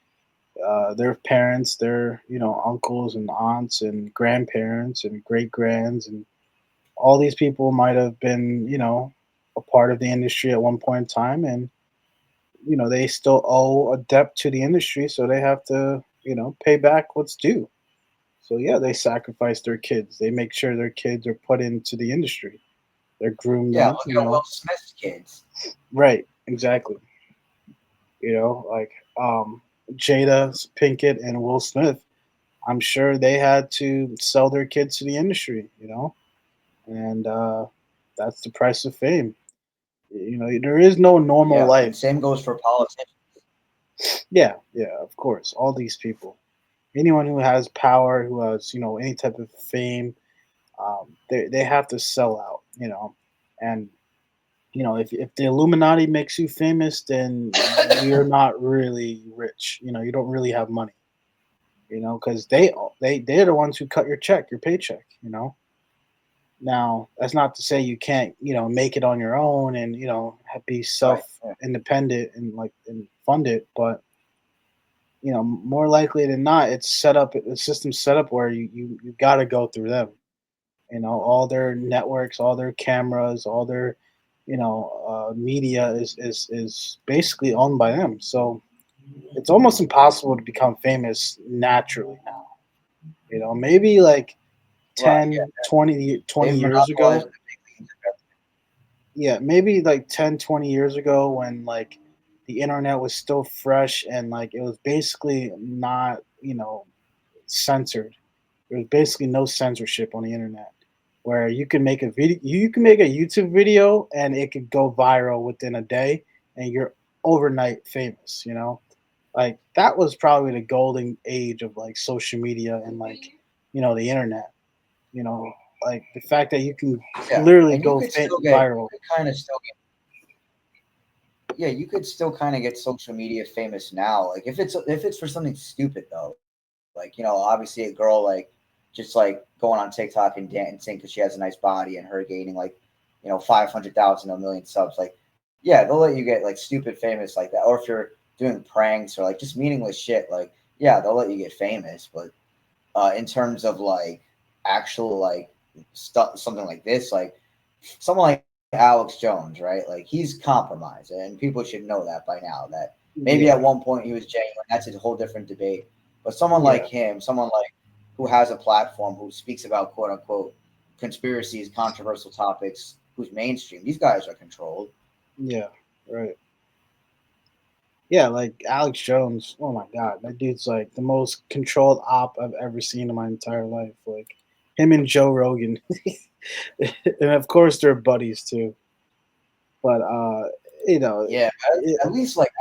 Their parents, their, uncles and aunts and grandparents and great grands and all these people might have been, a part of the industry at one point in time, and they still owe a debt to the industry, so they have to, pay back what's due. So yeah, they sacrifice their kids. They make sure their kids are put into the industry. They're groomed Yeah, up, look at Will Smith's kids. right? Exactly. Like Jada Pinkett and Will Smith. I'm sure they had to sell their kids to the industry, and that's the price of fame. There is no normal Yeah, and life. same goes for politicians. Yeah, yeah, of course. All these people, anyone who has power, who has any type of fame, they have to sell out. And if the Illuminati makes you famous, then you're not really rich. You don't really have money. Because they're the ones who cut your paycheck. Now that's not to say you can't make it on your own and be Right. self independent and and fund it, but more likely than not, it's set up. The system's set up where you got to go through them. All their networks, all their cameras, all their media is basically owned by them. So it's almost impossible to become famous naturally now. Maybe like Right. Yeah. 10, 20 They've years monopolized ago. the big leagues. Yeah, maybe like 10, 20 years ago when the internet was still fresh and it was basically not, censored. There was basically no censorship on the internet where you can make a YouTube video and it could go viral within a day and you're overnight famous, Like that was probably the golden age of social media and the internet, you know, like the fact that you can Yeah, literally and you go could still get, you viral. could kind of still get, yeah, you could still kind of get social media famous now. Like if it's for something stupid though, like obviously a girl like just like going on TikTok and dancing because she has a nice body and her gaining like 500,000 a million subs. Like yeah, they'll let you get like stupid famous like that. Or if you're doing pranks or like just meaningless shit, like yeah, they'll let you get famous. But in terms of like actual like stuff, something like this, like someone like Alex Jones, right? Like he's compromised, and people should know that by now. That maybe at Yeah, one point he was genuine. That's a whole different debate. But someone like yeah, him, someone like who has a platform, who speaks about quote unquote conspiracies, controversial topics, who's mainstream, these guys are controlled. yeah, right. Yeah, like Alex Jones. Oh my God, that dude's like the most controlled op I've ever seen in my entire life. Like him and Joe Rogan, and of course they're buddies too. But you know, Yeah, it, at least like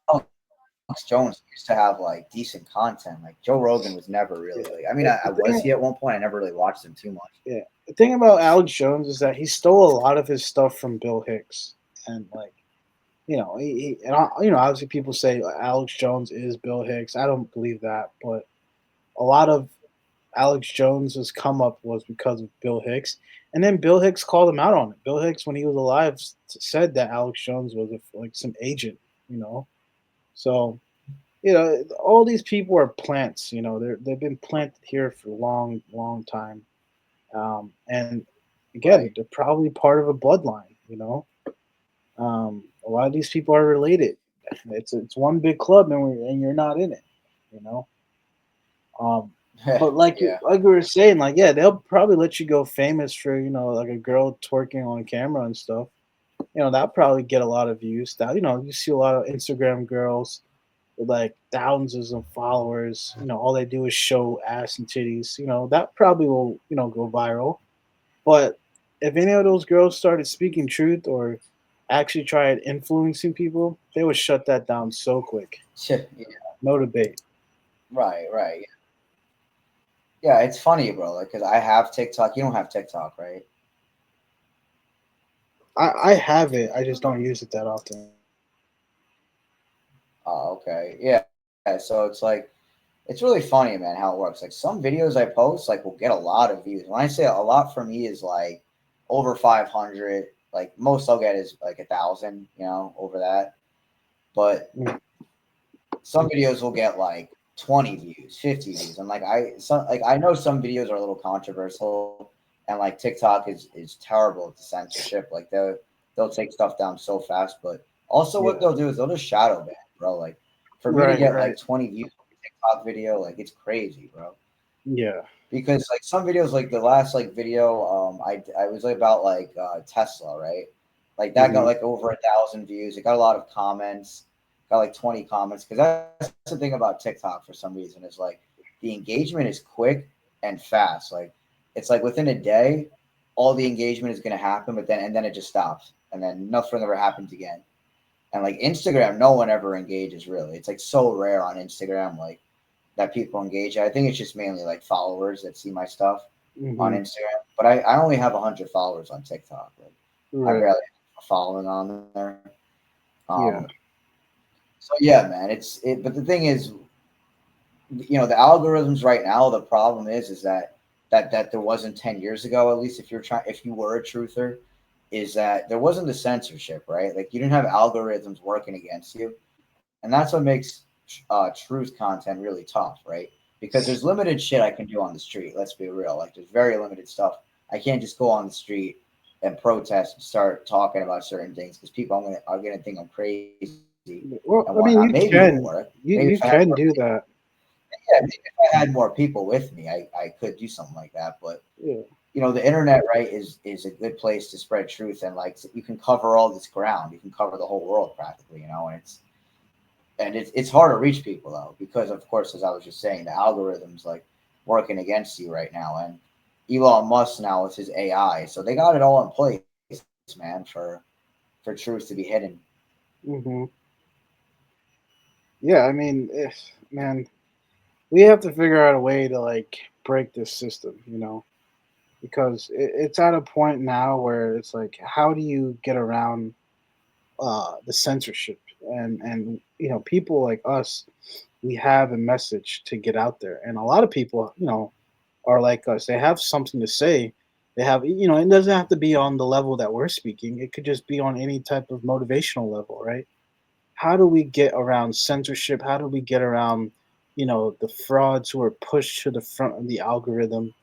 Alex Jones used to have like decent content. Like Joe Rogan was never really yeah. like. I mean, I The was thing, he at one point. I never really watched him too much. yeah, the thing about Alex Jones is that he stole a lot of his stuff from Bill Hicks, and like obviously people say Alex Jones is Bill Hicks. I don't believe that, but a lot of Alex Jones's come up was because of Bill Hicks, and then Bill Hicks called him out on it. Bill Hicks, when he was alive, said that Alex Jones was like some agent, you know. So all these people are plants. They've been planted here for a long, long time, and Right. again, they're probably part of a bloodline. A lot of these people are related. It's one big club, and you're not in it. You know. Um, but Yeah. like we were saying, like yeah, they'll probably let you go famous for like a girl twerking on camera and stuff. That'll probably get a lot of views. That you see a lot of Instagram girls with like thousands of followers. All they do is show ass and titties. That probably will go viral. But if any of those girls started speaking truth or actually tried influencing people, they would shut that down so quick. Yeah. No debate. Right. Right. Yeah. It's funny, bro. Like, cause I have TikTok. You don't have TikTok, right? I have it. I just don't use it that often. Oh, okay. Yeah. So it's really funny, man, how it works. Like some videos I post, like will get a lot of views. When I say a lot for me is like over 500. Like most I'll get is like 1,000. Over that. But Mm. some videos will get like 20 views, 50 views. And I know some videos are a little controversial, and like TikTok is terrible at the censorship. Like they'll take stuff down so fast. But also what Yeah. they'll do is they'll just shadow ban, bro. Like for me to Right. get like Right. 20 views on a TikTok video, like it's crazy, bro. Yeah. Because like some videos, like the last like video, I was like, about like Tesla, right? Like that got Hmm. like over 1,000 views. It got a lot of comments, got like 20 comments. Because that's the thing about TikTok for some reason is like the engagement is quick and fast. Like it's like within a day, all the engagement is gonna happen, but then it just stops, and then nothing ever happens again. And like Instagram, no one ever engages really. It's like so rare on Instagram, like that people engage. I think it's just mainly like followers that see my stuff on Hmm. Instagram. But I only have 100 followers on TikTok. Like I Right. barely have a following on there. Um, Yeah. so yeah, man, it. But the thing is, the algorithms right now. The problem is that there wasn't 10 years ago. At least if you were a truther, is that there wasn't the censorship, right? Like you didn't have algorithms working against you, and that's what makes truth content really tough, right? Because there's limited shit I can do on the street. Let's be real. Like there's very limited stuff. I can't just go on the street and protest and start talking about certain things because people are gonna think I'm crazy and Well, whatnot. I mean, Maybe you it'll work. can Maybe if I you had more can do people, that. yeah, maybe if I had more people with me, I could do something like that. But Yeah. the internet, right, is a good place to spread truth, and like you can cover all this ground. You can cover the whole world practically, and it's hard to reach people though because of course, as I was just saying, the algorithms like working against you right now, and Elon Musk now with his AI, so they got it all in place, man, for truth to be hidden. Hmm. Yeah. I mean, man, we have to figure out a way to like break this system, because it's at a point now where it's like, how do you get around the censorship, and people like us, we have a message to get out there, and a lot of people are like us. They have something to say. They have, it doesn't have to be on the level that we're speaking. It could just be on any type of motivational level, right? How do we get around censorship? How do we get around, the frauds who are pushed to the front of the algorithm?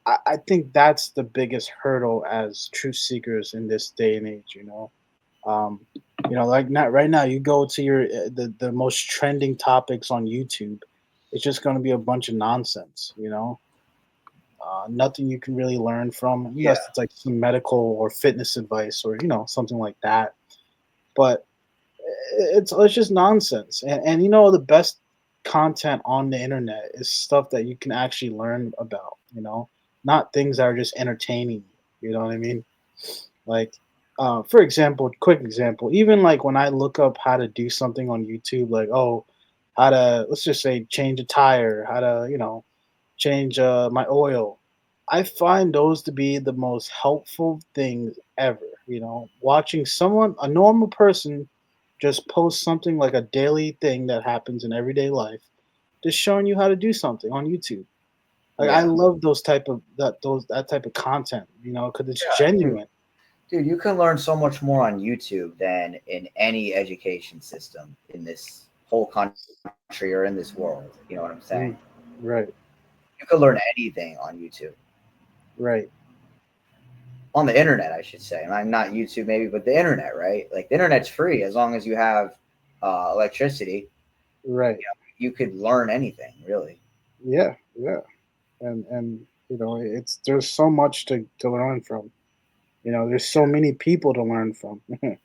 I think that's the biggest hurdle as truth seekers in this day and age. Um, like not right now, you go to the most trending topics on YouTube. It's just going to be a bunch of nonsense. Nothing you can really learn from, Yeah. unless it's like some medical or fitness advice or something like that. But it's just nonsense, and the best content on the internet is stuff that you can actually learn about. Not things that are just entertaining. You know what I mean? Like, for example, quick example, even like when I look up how to do something on YouTube, like, oh, how to, let's just say, change a tire, how to change my oil. I find those to be the most helpful things ever. Watching someone, a normal person, just post something like a daily thing that happens in everyday life, just showing you how to do something on YouTube. Like I Yeah. love that type of content, because it's Yeah, dude. genuine. Dude, you can learn so much more on YouTube than in any education system in this whole country or in this world. You know what I'm saying? Mm, right, You can learn anything on YouTube. right, On the internet, I should say. I'm not YouTube maybe, but the internet, right? Like the internet's free as long as you have electricity. right. You could learn anything, really. Yeah, yeah. And it's there's so much to learn from. There's so many people to learn from. I should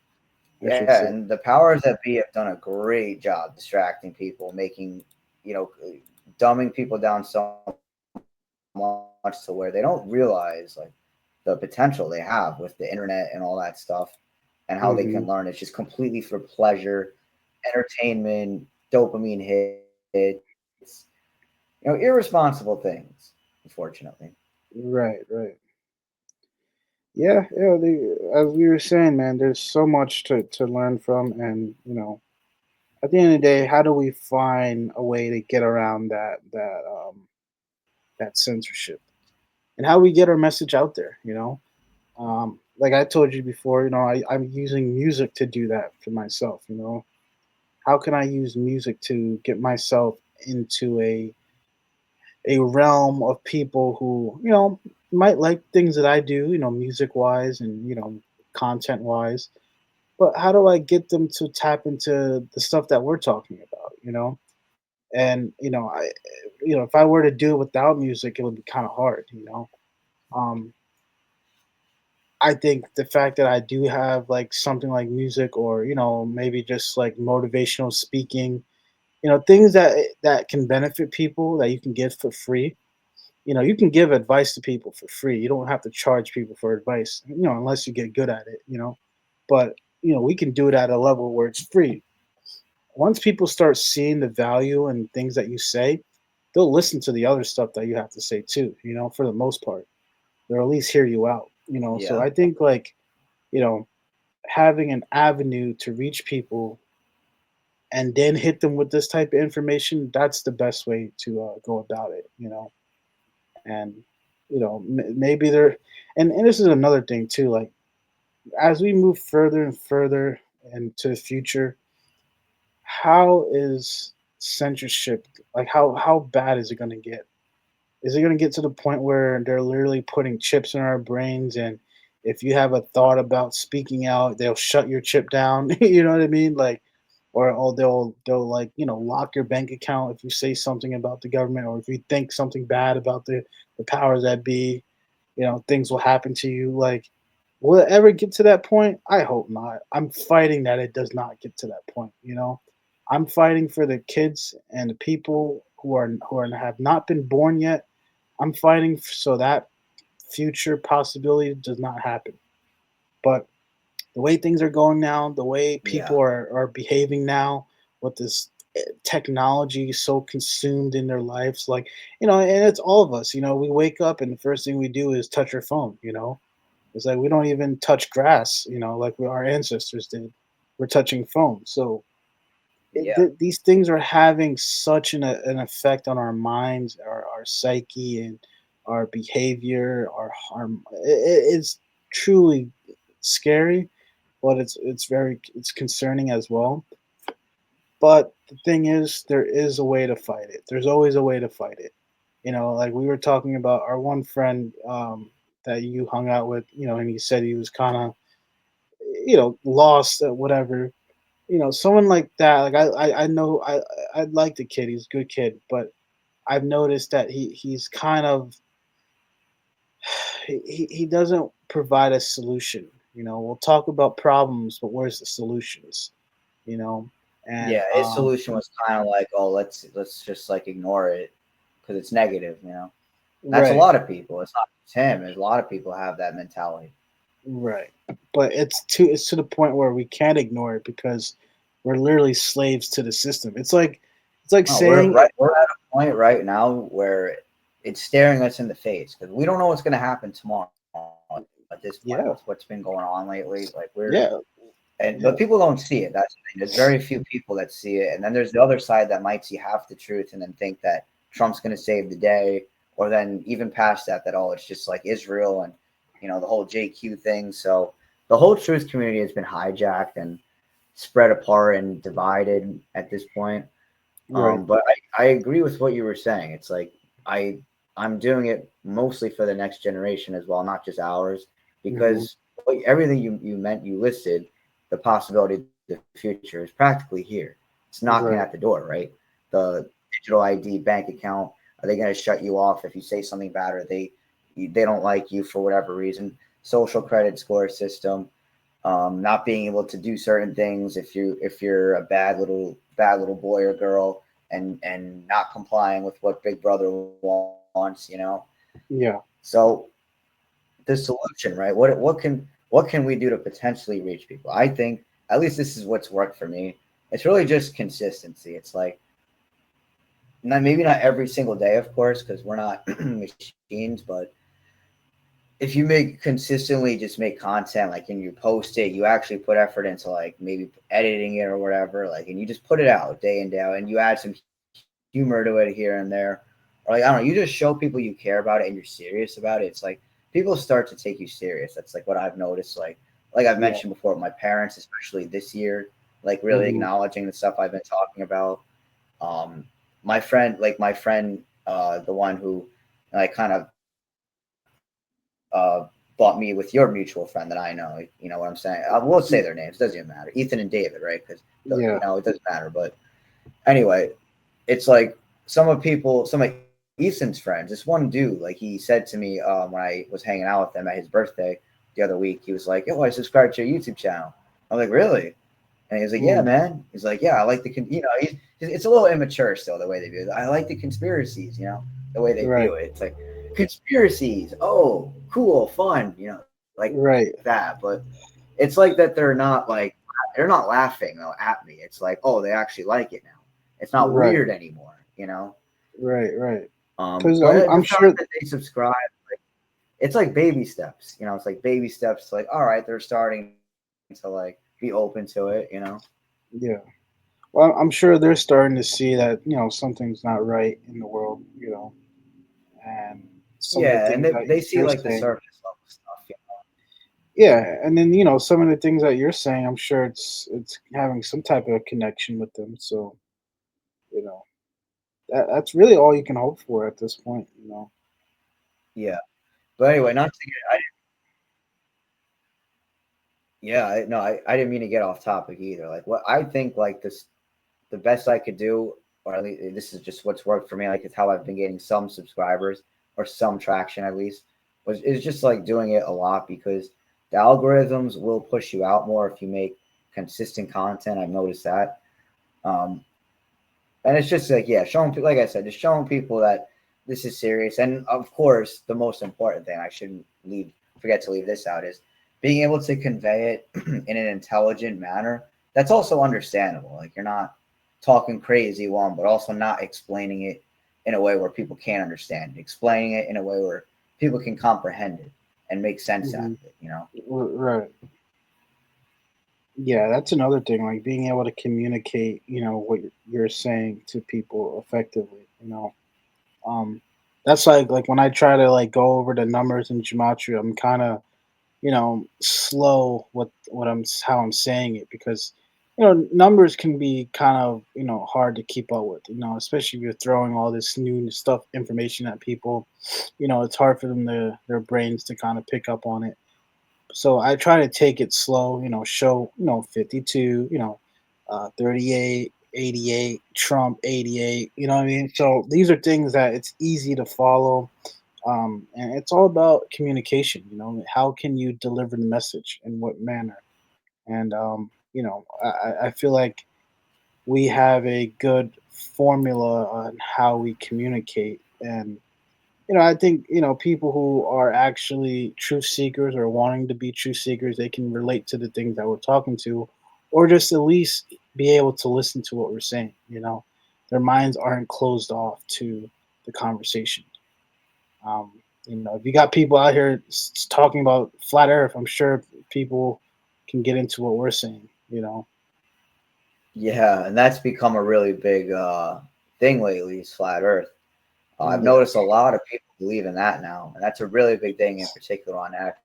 Yeah, say. and the powers that be have done a great job distracting people, making, you know, dumbing people down so much to where they don't realize like the potential they have with the internet and all that stuff and how they can learn. Hmm. It's just completely for pleasure, entertainment, dopamine hits, irresponsible things, unfortunately. Right, right. Yeah, yeah. As we were saying, man, there's so much to learn from, and at the end of the day, how do we find a way to get around that censorship, and how we get our message out there? Like I told you before, I'm using music to do that for myself. How can I use music to get myself into a realm of people who might like things that I do, music wise and content wise. But how do I get them to tap into the stuff that we're talking about? And if I were to do it without music, it would be kind of hard. Um, I think the fact that I do have like something like music, or maybe just like motivational speaking, things that can benefit people that you can give for free. You can give advice to people for free. You don't have to charge people for advice, unless you get good at it. But we can do it at a level where it's free. Once people start seeing the value and things that you say, they'll listen to the other stuff that you have to say too. For the most part, they'll at least hear you out. So Yeah. I think like you know having an avenue to reach people and then hit them with this type of information, that's the best way to go about it. And maybe there, and this is another thing too, like as we move further and further into the future, how is censorship, like how bad is it going to get? Is it going to get to the point where they're literally putting chips in our brains, and if you have a thought about speaking out, they'll shut your chip down? You know what I mean? Like, or they'll like lock your bank account if you say something about the government, or if you think something bad about the powers that be. Things will happen to you. Like, will it ever get to that point? I hope not. I'm fighting that it does not get to that point. I'm fighting for the kids and the people who are have not been born yet. I'm fighting so that future possibility does not happen. But the way things are going now, the way Yeah. people are behaving now, with this technology so consumed in their lives, like and it's all of us. We wake up and the first thing we do is touch our phone. It's like we don't even touch grass, like our ancestors did. we're touching phones. So Yeah. these things are having such an effect on our minds, our psyche, and our behavior. It's truly scary, but it's concerning as well. But the thing is, there is a way to fight it. There's always a way to fight it. Like we were talking about our one friend that you hung out with, and he said he was kind of, lost at whatever. Someone like that, like I know I like the kid. He's a good kid, but I've noticed that he's kind of he doesn't provide a solution. We'll talk about problems, but where's the solutions? You know, and Yeah, his solution was kind of like, oh, let's just like ignore it because it's negative, you know. That's a right, lot of people. It's not just him. There's a lot of people have that mentality. right, but it's to the point where we can't ignore it because we're literally slaves to the system. It's like No, we're saying, right. We're at a point right now where it's staring us in the face because we don't know what's going to happen tomorrow. At this point, yeah, with what's been going on lately, like we're yeah, but yeah, people don't see it. That's the thing. There's very few people that see it, and then there's the other side that might see half the truth and then think that Trump's going to save the day, or then even past that, that it's just like Israel and the whole JQ thing. So the whole truth community has been hijacked and spread apart and divided at this point. right, But I agree with what you were saying. It's like I I'm doing it mostly for the next generation as well, not just ours, hmm, because everything you listed, the possibility of the future is practically here. It's knocking right, at the door, right? The digital ID, bank account. Are they going to shut you off if you say something bad, or they don't like you for whatever reason? Social credit score system, not being able to do certain things if you're a bad little boy or girl, and not complying with what Big Brother wants. yeah, So the solution, right? What can we do to potentially reach people? I think at least this is what's worked for me. It's really just consistency. It's like maybe not every single day, of course, because we're not machines, but if you consistently just make content, like, and you post it, you actually put effort into like maybe editing it or whatever, like, and you just put it out day in day out, and you add some humor to it here and there, or like, I don't know, you just show people you care about it and you're serious about it. It's like people start to take you serious. That's like what I've noticed. Like I've yeah, mentioned before, my parents, especially this year, like really hmm, acknowledging the stuff I've been talking about. Um, my friend, the one who like kind of bought me with your mutual friend that I know. You know what I'm saying? I will say their names. Doesn't even matter. Ethan and David, right? Because yeah, it doesn't matter. But anyway, it's like some of Ethan's friends. This one dude, like he said to me when I was hanging out with him at his birthday the other week, he was like, "Oh, I subscribed to your YouTube channel." I'm like, "Really?" And he was like, "Yeah, mm, man." He's like, "Yeah, I like it's a little immature still the way they view it. I like the conspiracies, the way they view right, it. It's like conspiracies. Oh, cool, fun, like right, that. But it's like that they're not laughing though at me. It's like, oh, they actually like it now. It's not right, weird anymore. right. Because But the I'm fact sure, that they subscribe, like, it's like baby steps. It's like baby steps to like, all right, they're starting to like be open to it. yeah. Well, I'm sure they're starting to see that something's not right in the world, and some of the Yeah, and things they, that they see you're like the saying. surface level stuff. Yeah, and then some of the things that you're saying, I'm sure it's having some type of connection with them. So you know that's really all you can hope for at this point. Yeah, but anyway, not to get. Yeah, no, I didn't mean to get off topic either. Like what I think, like this, the best I could do, or at least this is just what's worked for me. Like it's how I've been getting some subscribers or some traction at least. Is just like doing it a lot because the algorithms will push you out more if you make consistent content. I've noticed that. Um, and it's just like, yeah, showing people, like I said, just showing people that this is serious. And of course, the most important thing, I shouldn't forget to leave this out, is being able to convey it in an intelligent manner that's also understandable. Like you're not talking crazy one, but also not explaining it in a way where people can't understand it, explaining it in a way where people can comprehend it and make sense out Hmm. of it. Right. Yeah, that's another thing. Like being able to communicate, what you're saying to people effectively. Um, that's like when I try to like go over the numbers in gematria, I'm kind of slow what I'm how I'm saying it because numbers can be kind of hard to keep up with. Especially if you're throwing all this new stuff information at people. It's hard for them to their brains to kind of pick up on it. So I try to take it slow. Show 52. 38, 88, Trump 88. You know what I mean? So these are things that it's easy to follow, and it's all about communication. How can you deliver the message in what manner? And I feel like we have a good formula on how we communicate. And I think people who are actually truth seekers or wanting to be truth seekers, they can relate to the things that we're talking to, or just at least be able to listen to what we're saying. Their minds aren't closed off to the conversation. um, if you got people out here talking about flat Earth, I'm sure people can get into what we're saying. Yeah, and that's become a really big thing lately. Is flat Earth. I've Yeah, noticed a lot of people believe in that now, and that's a really big thing in particular on X.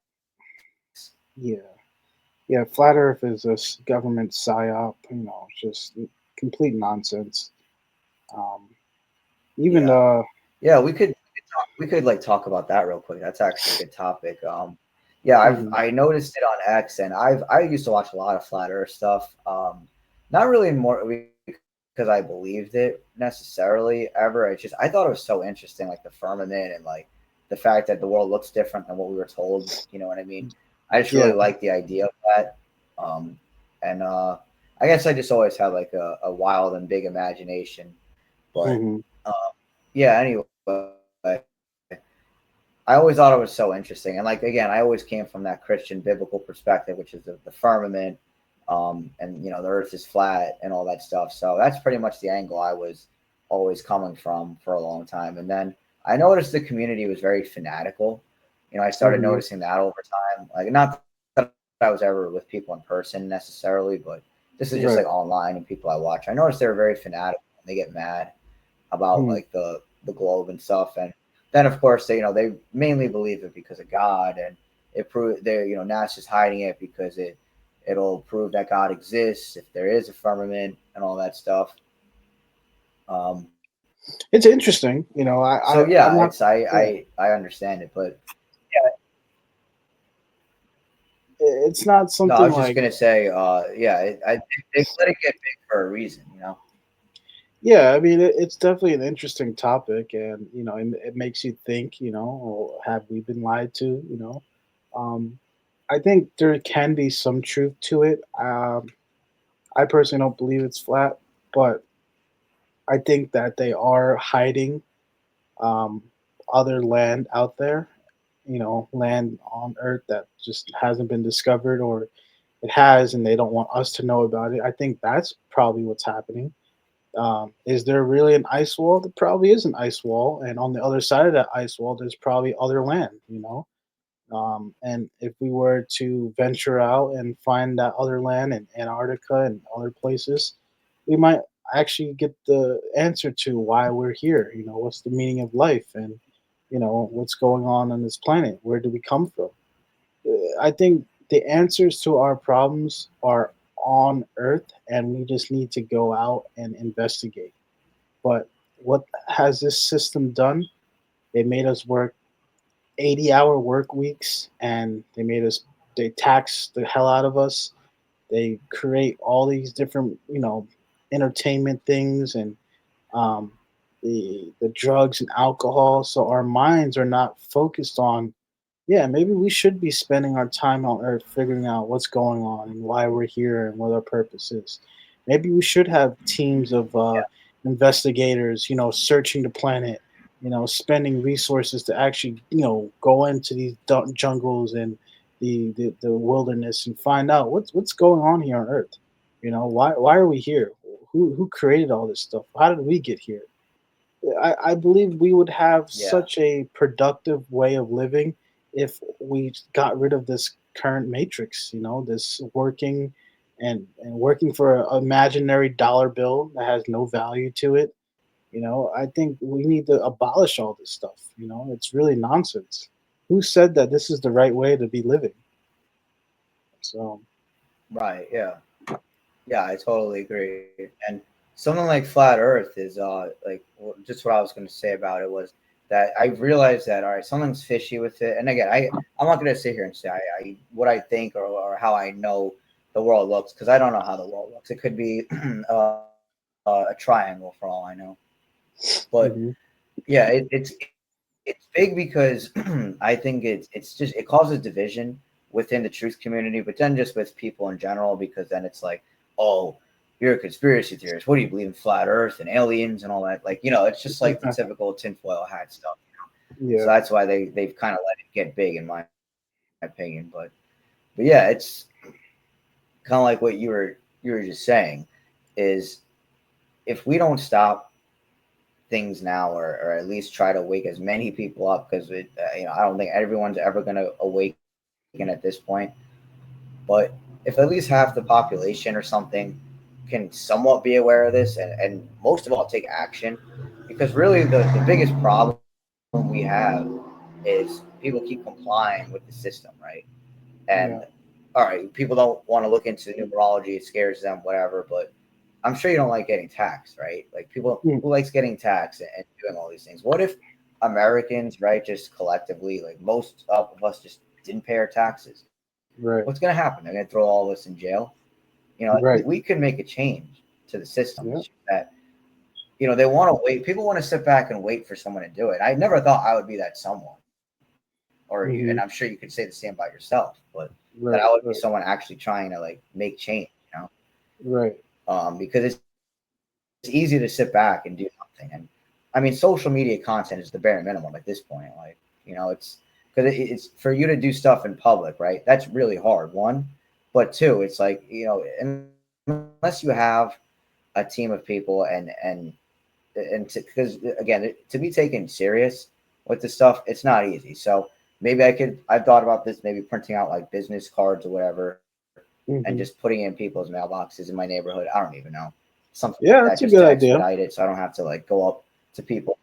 yeah, yeah. Flat Earth is a government psyop. Just complete nonsense. Um, even Yeah, yeah, we could like talk about that real quick. That's actually a good topic. Yeah, mhm, I noticed it on X, and I used to watch a lot of flat Earth stuff. Not really more because I believed it necessarily ever. It's just I thought it was so interesting, like the firmament and like the fact that the world looks different than what we were told. You know what I mean? I just really yeah, like the idea of that. Um, and I guess I just always had like a wild and big imagination, but. hmm Um, yeah, anyway, I always thought it was so interesting. And like again, I always came from that Christian biblical perspective, which is the firmament, and the earth is flat and all that stuff. So that's pretty much the angle I was always coming from for a long time. And then I noticed the community was very fanatical. I started noticing hmm that over time. Like not that I was ever with people in person necessarily, but this is just like online and people I right, watch. I noticed they were very fanatical and they get mad about like the hmm globe and stuff. And then of course they they mainly believe it because of God, and it prove they NASA's hiding it because it'll prove that God exists if there is a firmament and all that stuff. Um, it's interesting. so yeah, I'm not. Yeah, I understand it, but it's not no, I something was just like. gonna say, yeah, they let it get big for a reason. Yeah, I mean, it's definitely an interesting topic, and it makes you think. Or have we been lied to? Um, I think there can be some truth to it. I personally don't believe it's flat, but I think that they are hiding um, other land out there. Land on Earth that just hasn't been discovered, or it has, and they don't want us to know about it. I think that's probably what's happening. Is there really an ice wall? There probably is an ice wall, and on the other side of that ice wall, there's probably other land. And if we were to venture out and find that other land in Antarctica and other places, we might actually get the answer to why we're here. What's the meaning of life, and what's going on this planet? Where do we come from? I think the answers to our problems are on Earth, and we just need to go out and investigate. But what has this system done? They made us work 80-hour work weeks, and they tax the hell out of us. They create all these different entertainment things, and um, the drugs and alcohol, so our minds are not focused on, yeah, maybe we should be spending our time on Earth figuring out what's going on and why we're here and what our purpose is. Maybe we should have teams of investigators, searching the planet, spending resources to actually, go into these jungles and the wilderness and find out what's going on here on Earth. Why are we here? Who created all this stuff? How did we get here? I believe we would have Yeah, such a productive way of living if we got rid of this current matrix, this working and working for an imaginary dollar bill that has no value to it. I think we need to abolish all this stuff. It's really nonsense. Who said that this is the right way to be living? So, Right. Yeah. Yeah, I totally agree. And something like flat Earth is just what I was going to say about it was that I realized that all right, something's fishy with it. And again, I'm not going to sit here and say I what I think or how I know the world looks because I don't know how the world looks. It could be a triangle for all I know. But mhm. yeah, it's big because I think it's just it causes division within the truth community, but then just with people in general, because then it's like, oh, you're a conspiracy theorist. What do you believe in flat Earth and aliens and all that? Like, it's just like the typical tinfoil hat stuff. So Yeah, that's why they've kind of let it get big, in my opinion. But yeah, it's kind of like what you were just saying, is if we don't stop things now, or at least try to wake as many people up because I don't think everyone's ever going to awaken at this point. But if at least half the population or something can somewhat be aware of this, and most of all take action, because really the biggest problem we have is people keep complying with the system, right? And yeah, all right, people don't want to look into numerology, it scares them, whatever, but I'm sure you don't like getting taxed, right? Like people who mm, likes getting taxed and doing all these things. What if Americans, right, just collectively, like most of us just didn't pay our taxes? What's going to right, happen? They're going to throw all of us in jail. We right, could make a change to the system. It's yeah, just that they want to wait. People want to sit back and wait for someone to do it. I never thought I would be that someone, or you, and I'm sure hmm, you could say the same about yourself, but that I would right, be someone right, actually trying to like make change. right, Because it's easy to sit back and do nothing. And I mean, social media content is the bare minimum at this point. It's because it's for you to do stuff in public, right? That's really hard. One, but two, it's like unless you have a team of people and because again, to be taken serious with this stuff, it's not easy. So maybe I've thought about this, maybe printing out like business cards or whatever, and just putting hmm. in people's mailboxes in my neighborhood. I don't even know, something like that, Yeah, just that's a to good idea. expedite it, so I don't have to like go up to people.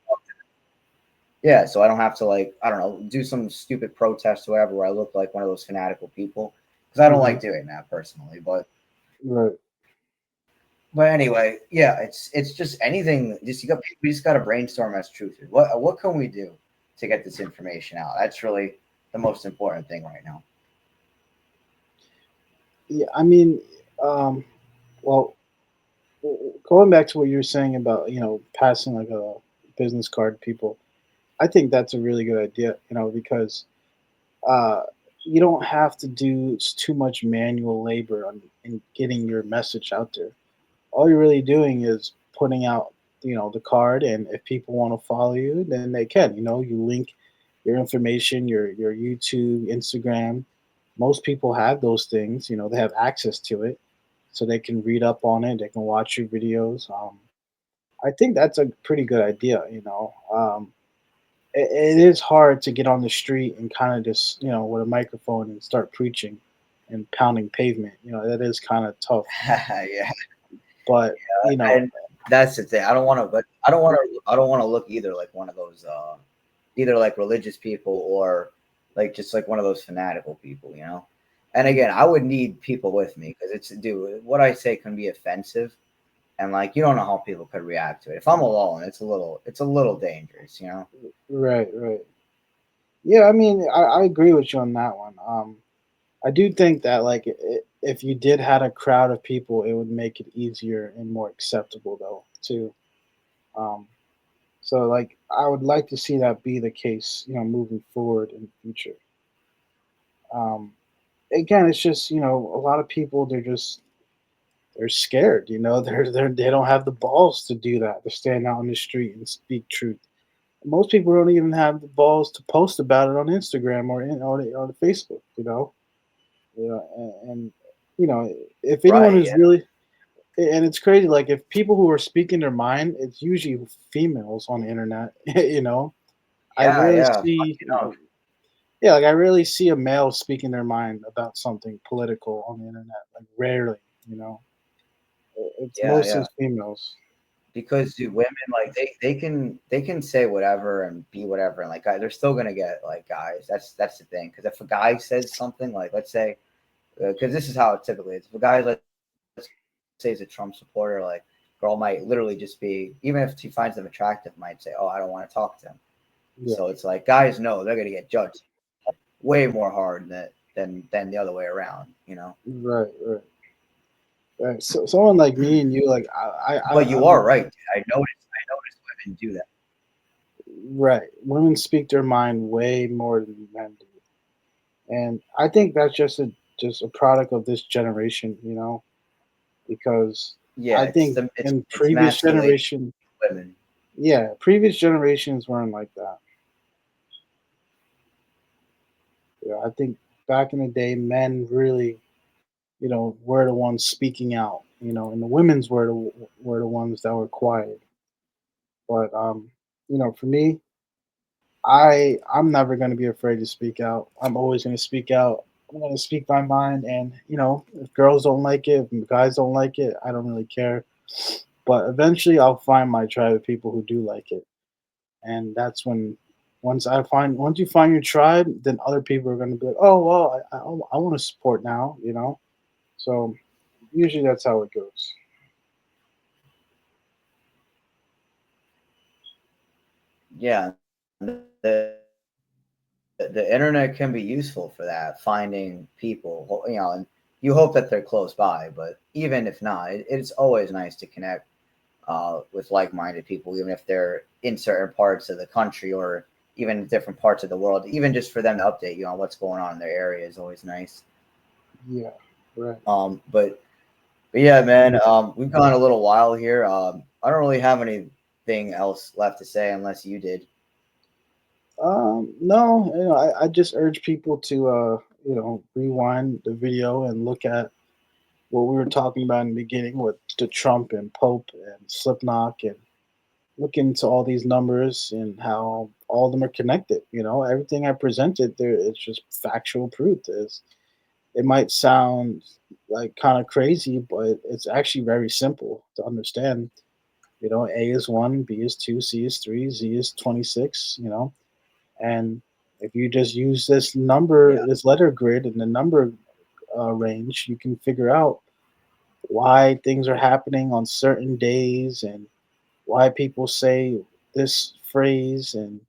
Yeah, so I don't have to like I don't know do some stupid protest or whatever where I look like one of those fanatical people because I don't Hmm. like doing that personally. Right. But anyway, yeah, it's just anything. We just got to brainstorm as truthers. What can we do to get this information out? That's really the most important thing right now. Yeah, I mean, um, well, going back to what you were saying about passing like a business card to people, I think that's a really good idea. Because uh, you don't have to do too much manual labor in getting your message out there. All you're really doing is putting out the card, and if people want to follow you, then they can. You link your information, your YouTube, Instagram. Most people have those things. They have access to it, so they can read up on it. They can watch your videos. I think that's a pretty good idea. It is hard to get on the street and kind of just with a microphone and start preaching and pounding pavement. That is kind of tough. Yeah, But and that's the thing. I don't want to, but I don't want to. I don't want to look either like one of those, either like religious people or like just like one of those fanatical people. And again, I would need people with me because dude, what I say can be offensive, and like you don't know how people could react to it. If I'm alone, it's a little dangerous. right, right. Yeah, I mean, I agree with you on that one. I do think that like if you did had a crowd of people, it would make it easier and more acceptable though too. Um, so like I would like to see that be the case, moving forward in the future. Um, Again, it's just a lot of people they're scared. They don't have the balls to do that to stand out on the street and speak truth. Most people don't even have the balls to post about it on Instagram or Facebook. And if anyone Right? is really, and it's crazy. Like if people who are speaking their mind, it's usually females on the internet. I Yeah, rarely yeah. see, Funny enough. yeah, like I rarely see a male speaking their mind about something political on the internet. Like rarely. You know, it's Yeah, mostly yeah. females. Because dude, women like they can say whatever and be whatever, and like they're still gonna get like guys. That's the thing. Because if a guy says something like, let's say, because this is how it typically is. If a guy, let's say, is a Trump supporter, like girl might literally just be, even if she finds them attractive, might say, "Oh, I don't want to talk to them." So Yeah, it's like guys know they're gonna get judged way more hard than the other way around, you know. right, right, right. So someone like me and you, like But you are I'm right, dude. I noticed women do that. right. Women speak their mind way more than men do, and I think that's just a product of this generation. You know, because Yeah, I think in it's previous emasculating generation, women. yeah, previous generations weren't like that. Yeah, I think back in the day, men really, were the ones speaking out. And the women's were the ones that were quiet. But for me, I'm never going to be afraid to speak out. I'm always going to speak out. I'm going to speak my mind, and if girls don't like it, if guys don't like it, I don't really care. But eventually, I'll find my tribe of people who do like it, and that's when once you find your tribe, then other people are going to be like, oh well, I want to support now. So usually that's how it goes. Yeah, the internet can be useful for that, finding people, and you hope that they're close by. But even if not, it's always nice to connect with like-minded people, even if they're in certain parts of the country or even different parts of the world. Even just for them to update you on what's going on in their area is always nice. Yeah, right. But yeah, man, we've gone a little while here. I don't really have anything else left to say unless you did. No, I just urge people to rewind the video and look at what we were talking about in the beginning with the Trump and Pope and Slipknot, and look into all these numbers and how all of them are connected. Everything I presented there, it's just factual proof. It might sound like kind of crazy, but it's actually very simple to understand. A is 1, B is 2, C is 3, Z is 26. And if you just use Yeah. this letter grid and the number range, you can figure out why things are happening on certain days, and why people say this phrase, and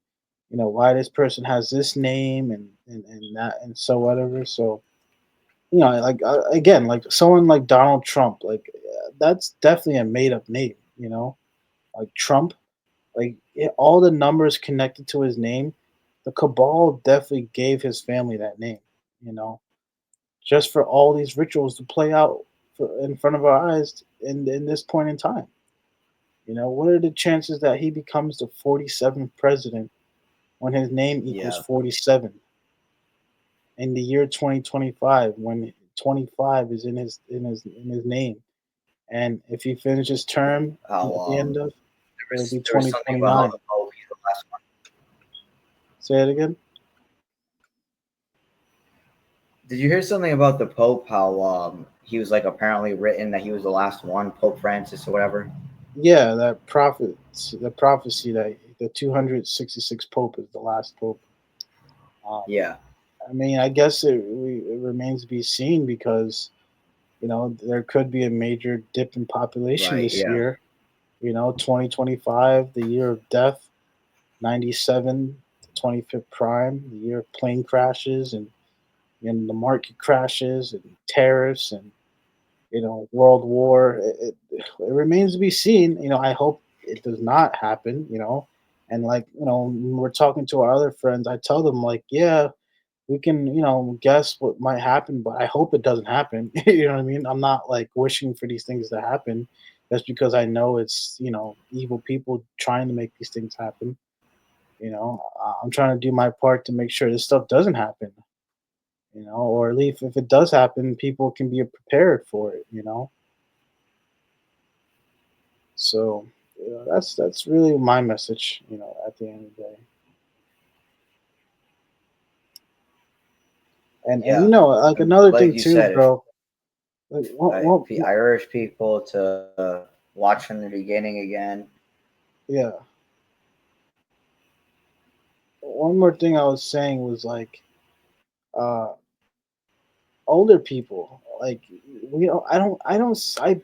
why this person has this name, and that, and so whatever. So like, again, like someone like Donald Trump, like, that's definitely a made up name. Like Trump, like, all the numbers connected to his name, the cabal definitely gave his family that name. You know, just for all these rituals to play out in front of our eyes in this point in time. What are the chances that he becomes the 47th president when his name equals Yeah. 47 in the year 2025, when 25 is in his name, and if he finishes term How at the end of, it'll be there was something about how 2029. the Pope, he's the last one. Say it again. Did you hear something about the Pope? How he was like apparently written that he was the last one, Pope Francis or whatever. Yeah, the prophecy that the 266 pope is the last pope. Um, Yeah. I mean, I guess it remains to be seen, because there could be a major dip in population Right. this Yeah. year. 2025, the year of death, 97, the 25th prime, the year of plane crashes, and the market crashes and tariffs, and world war. It remains to be seen. I hope it does not happen. And, like, when we're talking to our other friends, I tell them, like, yeah, we can guess what might happen, but I hope it doesn't happen. You know what I mean? I'm not like wishing for these things to happen just because I know it's evil people trying to make these things happen. I'm trying to do my part to make sure this stuff doesn't happen. Or at least if it does happen, people can be prepared for it. So that's really my message. At the end of the day, and Yeah. like And another like thing you too, said, if bro. Like, I urge people to watch from the beginning again. yeah. One more thing I was saying was like, uh, older people. Like, we don't. I don't. I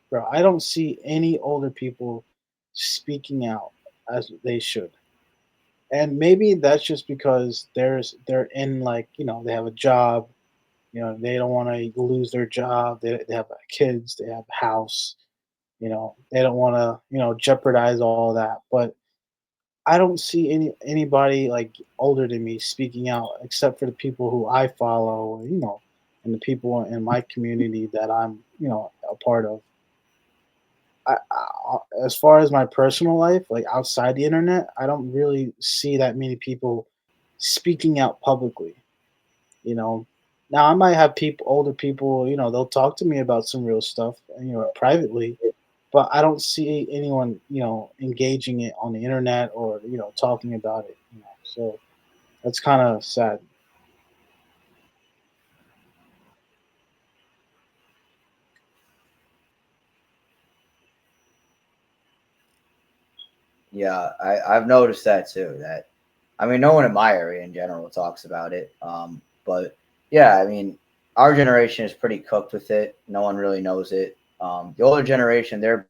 bro. I don't see any older people speaking out as they should. And maybe that's just because they're in, like, they have a job. They don't want to lose their job. They have kids. They have a house. They don't want to jeopardize all that. But I don't see anybody like older than me speaking out, except for the people who I follow, and the people in my community that I'm a part of. As far as my personal life, like outside the internet, I don't really see that many people speaking out publicly. You know, now I might have older people, they'll talk to me about some real stuff, privately, but I don't see anyone, engaging it on the internet or talking about it. So that's kind of sad. Yeah, I've noticed that too. That I mean, no one in my area in general talks about it. But yeah, I mean, our generation is pretty cooked with it. No one really knows it. The older generation, their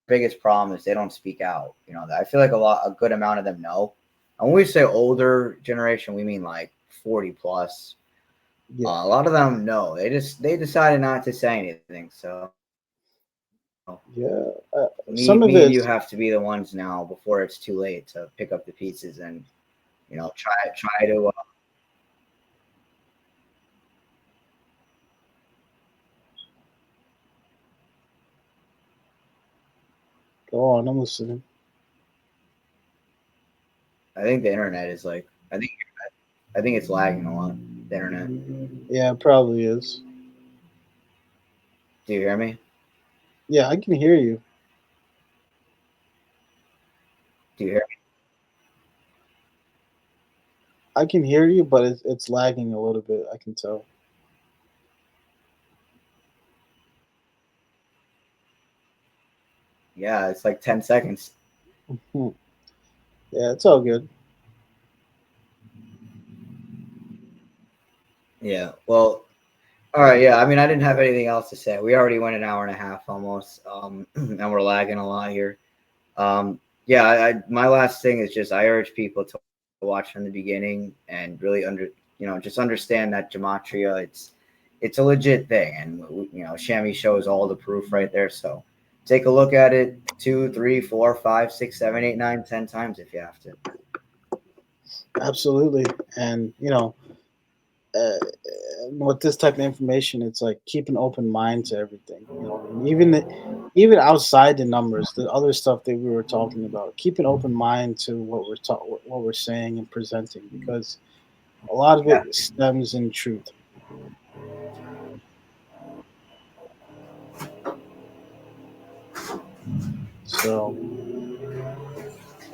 biggest problem is they don't speak out. I feel like a good amount of them know. And when we say older generation, we mean like 40 plus. Yeah, A lot of them know. They decided not to say anything. So yeah. me Some of me and it, you have to be the ones now before it's too late to pick up the pieces and try to go on, I'm listening. I think the internet is like I think it's lagging a lot. The internet. Yeah, it probably is. Do you hear me? Yeah, I can hear you. Do you hear me? I can hear you, but it's lagging a little bit. I can tell. Yeah, it's like 10 seconds. Hmm. Yeah, it's all good. Yeah. Well, all right. Yeah. I mean, I didn't have anything else to say. We already went an hour and a half almost, and we're lagging a lot here. Yeah. My last thing is just I urge people to watch from the beginning and really just understand that gematria. It's a legit thing, and Shami shows all the proof right there. So take a look at it 2, 3, 4, 5, 6, 7, 8, 9, 10 times if you have to. Absolutely. And uh, with this type of information, it's like keep an open mind to everything. And even outside the numbers, the other stuff that we were talking about, keep an open mind to what we're saying and presenting, because a lot of Yeah. it stems in truth. So,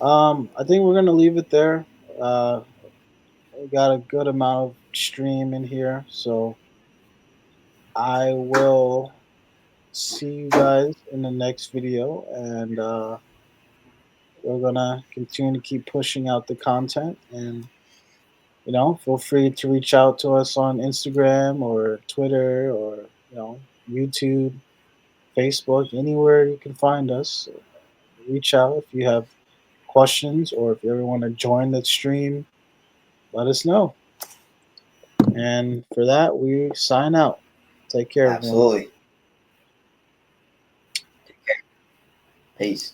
I think we're gonna leave it there. We got a good amount of stream in here, so I will see you guys in the next video, and we're gonna continue to keep pushing out the content. And feel free to reach out to us on Instagram or Twitter or YouTube, Facebook, anywhere you can find us. Reach out if you have questions, or if you ever want to join the stream, let us know. And for that, we sign out. Take care, everyone. Absolutely. Peace.